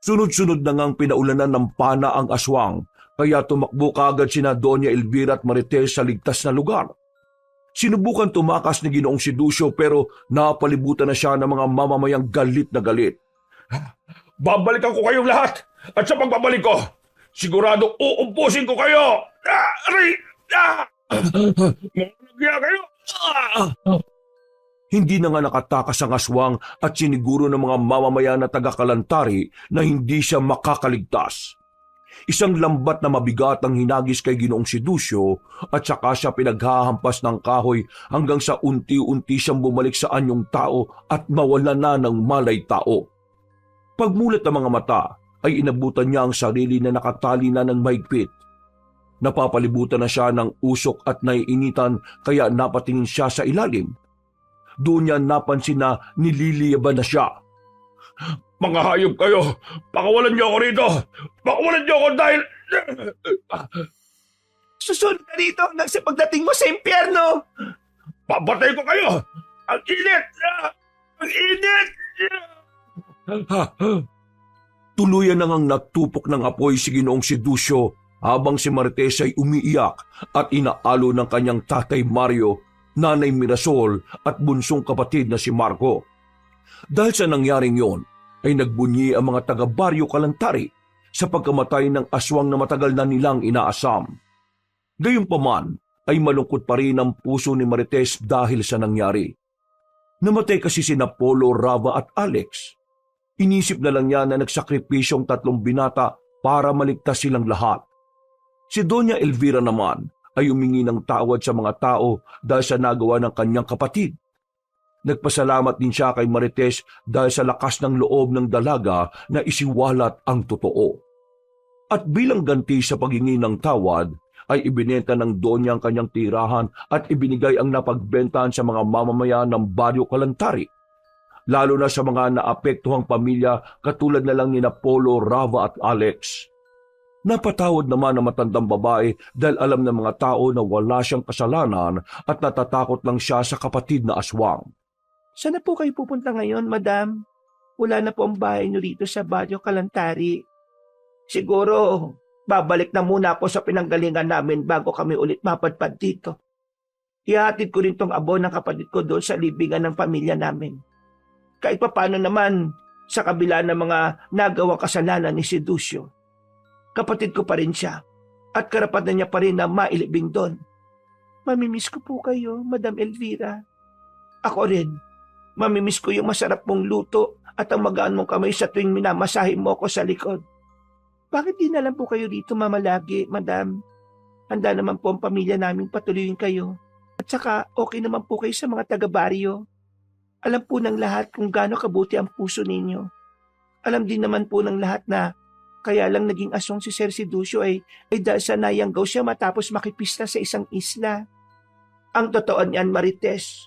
Speaker 1: Sunod-sunod na ngang pinaulanan ng pana ang aswang, kaya tumakbo kaagad sina Doña Elvira at Marites sa ligtas na lugar. Sinubukan tumakas ni Ginoong si Ducio pero napalibutan na siya ng mga mamamayang galit na galit.
Speaker 2: Babalikan ko kayong lahat at sa pagbabalik ko, sigurado uumpusin ko kayo! Mga kayo!
Speaker 1: Hindi na nga nakatakas ang aswang at siniguro ng mga mamamayan na taga-Kalantari na hindi siya makakaligtas. Isang lambat na mabigat ang hinagis kay Ginoong si Ducio at saka siya pinaghahampas ng kahoy hanggang sa unti-unti siyang bumalik sa anyong tao at mawala na ng malay tao. Pagmulat ng mga mata ay inabutan niya ang sarili na nakatali na ng mahigpit. Napapalibutan na siya ng usok at naiinitan kaya napatingin siya sa ilalim. Doon niya napansin na nililiyaban na siya.
Speaker 2: Mga hayop kayo! Pakawalan niyo ako rito! Pakawalan niyo ako dahil...
Speaker 3: Susunod ka dito hanggang sa pagdating mo sa impyerno!
Speaker 2: Papatay ko kayo! Ang init! Ang init!
Speaker 1: Tuluyan na ngang natupok ng apoy si Ginoong si Ducio habang si Marites ay umiiyak at inaalo ng kanyang tatay Mario, nanay Mirasol at bunsong kapatid na si Marco. Dahil sa nangyaring yon, ay nagbunyi ang mga taga-Baryo Kalantari sa pagkamatay ng aswang na matagal na nilang inaasam. Gayunpaman ay malungkot pa rin ang puso ni Marites dahil sa nangyari. Namatay kasi sina Polo, Rava at Alex. Inisip na lang niya na nagsakripisyong 3 binata para maligtas silang lahat. Si Doña Elvira naman ay humingi ng tawad sa mga tao dahil sa nagawa ng kanyang kapatid. Nagpasalamat din siya kay Marites dahil sa lakas ng loob ng dalaga na isiwalat ang totoo. At bilang ganti sa paghingi ng tawad, ay ibinenta ng Donya ang kanyang tirahan at ibinigay ang napagbentahan sa mga mamamayan ng Baryo Kalantari, lalo na sa mga naapektuhang pamilya katulad na lang ni Polo, Rava at Alex. Napatawad naman ang matandang babae dahil alam ng mga tao na wala siyang kasalanan at natatakot lang siya sa kapatid na aswang.
Speaker 3: Saan na po kayo pupunta ngayon, madam? Wala na po ang bahay niyo rito sa Baryo Kalantari. Siguro, babalik na muna ako sa pinanggalingan namin bago kami ulit mapadpad dito. Ihatid ko rin tong abo ng kapatid ko doon sa libingan ng pamilya namin. Kahit paano naman, sa kabila ng mga nagawang kasalanan ni Sedusyo, kapatid ko pa rin siya at karapatan niya pa rin na mailibing doon. Mamimiss ko po kayo, Madam Elvira. Ako rin. Mamimiss ko yung masarap mong luto at ang magaan mong kamay sa tuwing minamasahe mo ako sa likod. Bakit di na lang po kayo dito mamalagi, Madam? Handa naman po ang pamilya namin patuloyin kayo. At saka okay naman po kayo sa mga taga-baryo. Alam po ng lahat kung gaano kabuti ang puso ninyo. Alam din naman po ng lahat na kaya lang naging aswang si Sir Sedusyo ay dahil sa nayanggaw siya matapos makipista sa isang isla. Ang totoo niyan, Marites,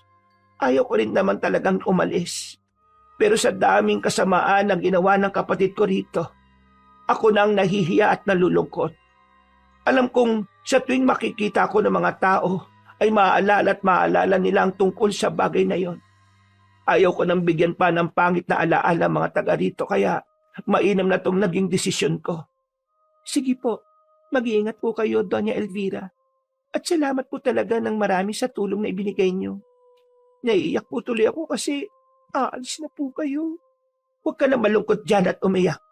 Speaker 3: ayaw ko rin naman talagang umalis. Pero sa daming kasamaan na ginawa ng kapatid ko rito, ako nang nahihiya at nalulungkot. Alam kong sa tuwing makikita ko ng mga tao ay maaalala nila ang tungkol sa bagay na yon. Ayaw ko nang bigyan pa ng pangit na alaala mga taga rito kaya mainam na tong naging desisyon ko. Sige po, mag-iingat po kayo, Doña Elvira. At salamat po talaga ng marami sa tulong na ibinigay niyo. Naiiyak po tuloy ako kasi aalis na po kayo. Huwag ka na malungkot dyan at umiyak.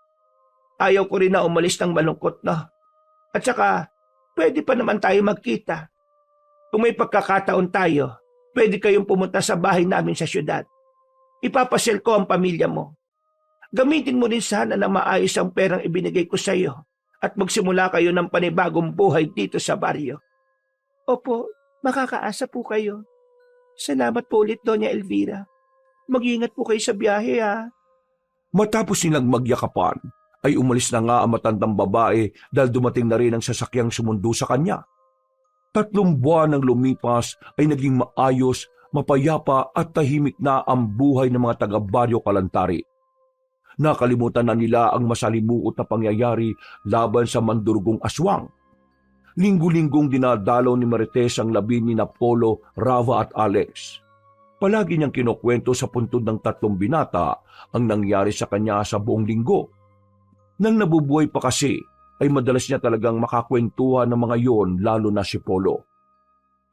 Speaker 3: Ayaw ko rin na umalis ng malungkot na. At saka, pwede pa naman tayo magkita. Kung may pagkakataon tayo, pwede kayong pumunta sa bahay namin sa syudad. Ipapasyal ko ang pamilya mo. Gamitin mo rin sana na maayos ang perang ibinigay ko sa iyo at magsimula kayo ng panibagong buhay dito sa baryo. Opo, makakaasa po kayo. Salamat po ulit, Doña Elvira. Mag-iingat po kayo sa biyahe, ha?
Speaker 1: Matapos nilang magyakapan, ay umalis na nga ang matandang babae dahil dumating na rin ang sasakyang sumundo sa kanya. 3 buwan nang lumipas ay naging maayos, mapayapa at tahimik na ang buhay ng mga taga-Baryo Kalantari. Nakalimutan na nila ang masalimuot na pangyayari laban sa mandurugong aswang. Linggo-linggong dinadalaw ni Marites ang labi ni Polo, Rava at Alex. Palagi niyang kinukwento sa puntod ng 3 binata ang nangyari sa kanya sa buong linggo. Nang nabubuhay pa kasi, ay madalas niya talagang makakwentuhan ng mga yon lalo na si Polo.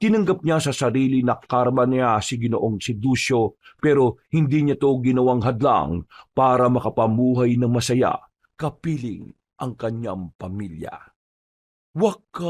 Speaker 1: Tinanggap niya sa sarili na karma niya si Ginoong Sedusyo pero hindi niya to ginawang hadlang para makapamuhay ng masaya kapiling ang kanyang pamilya. Wakas!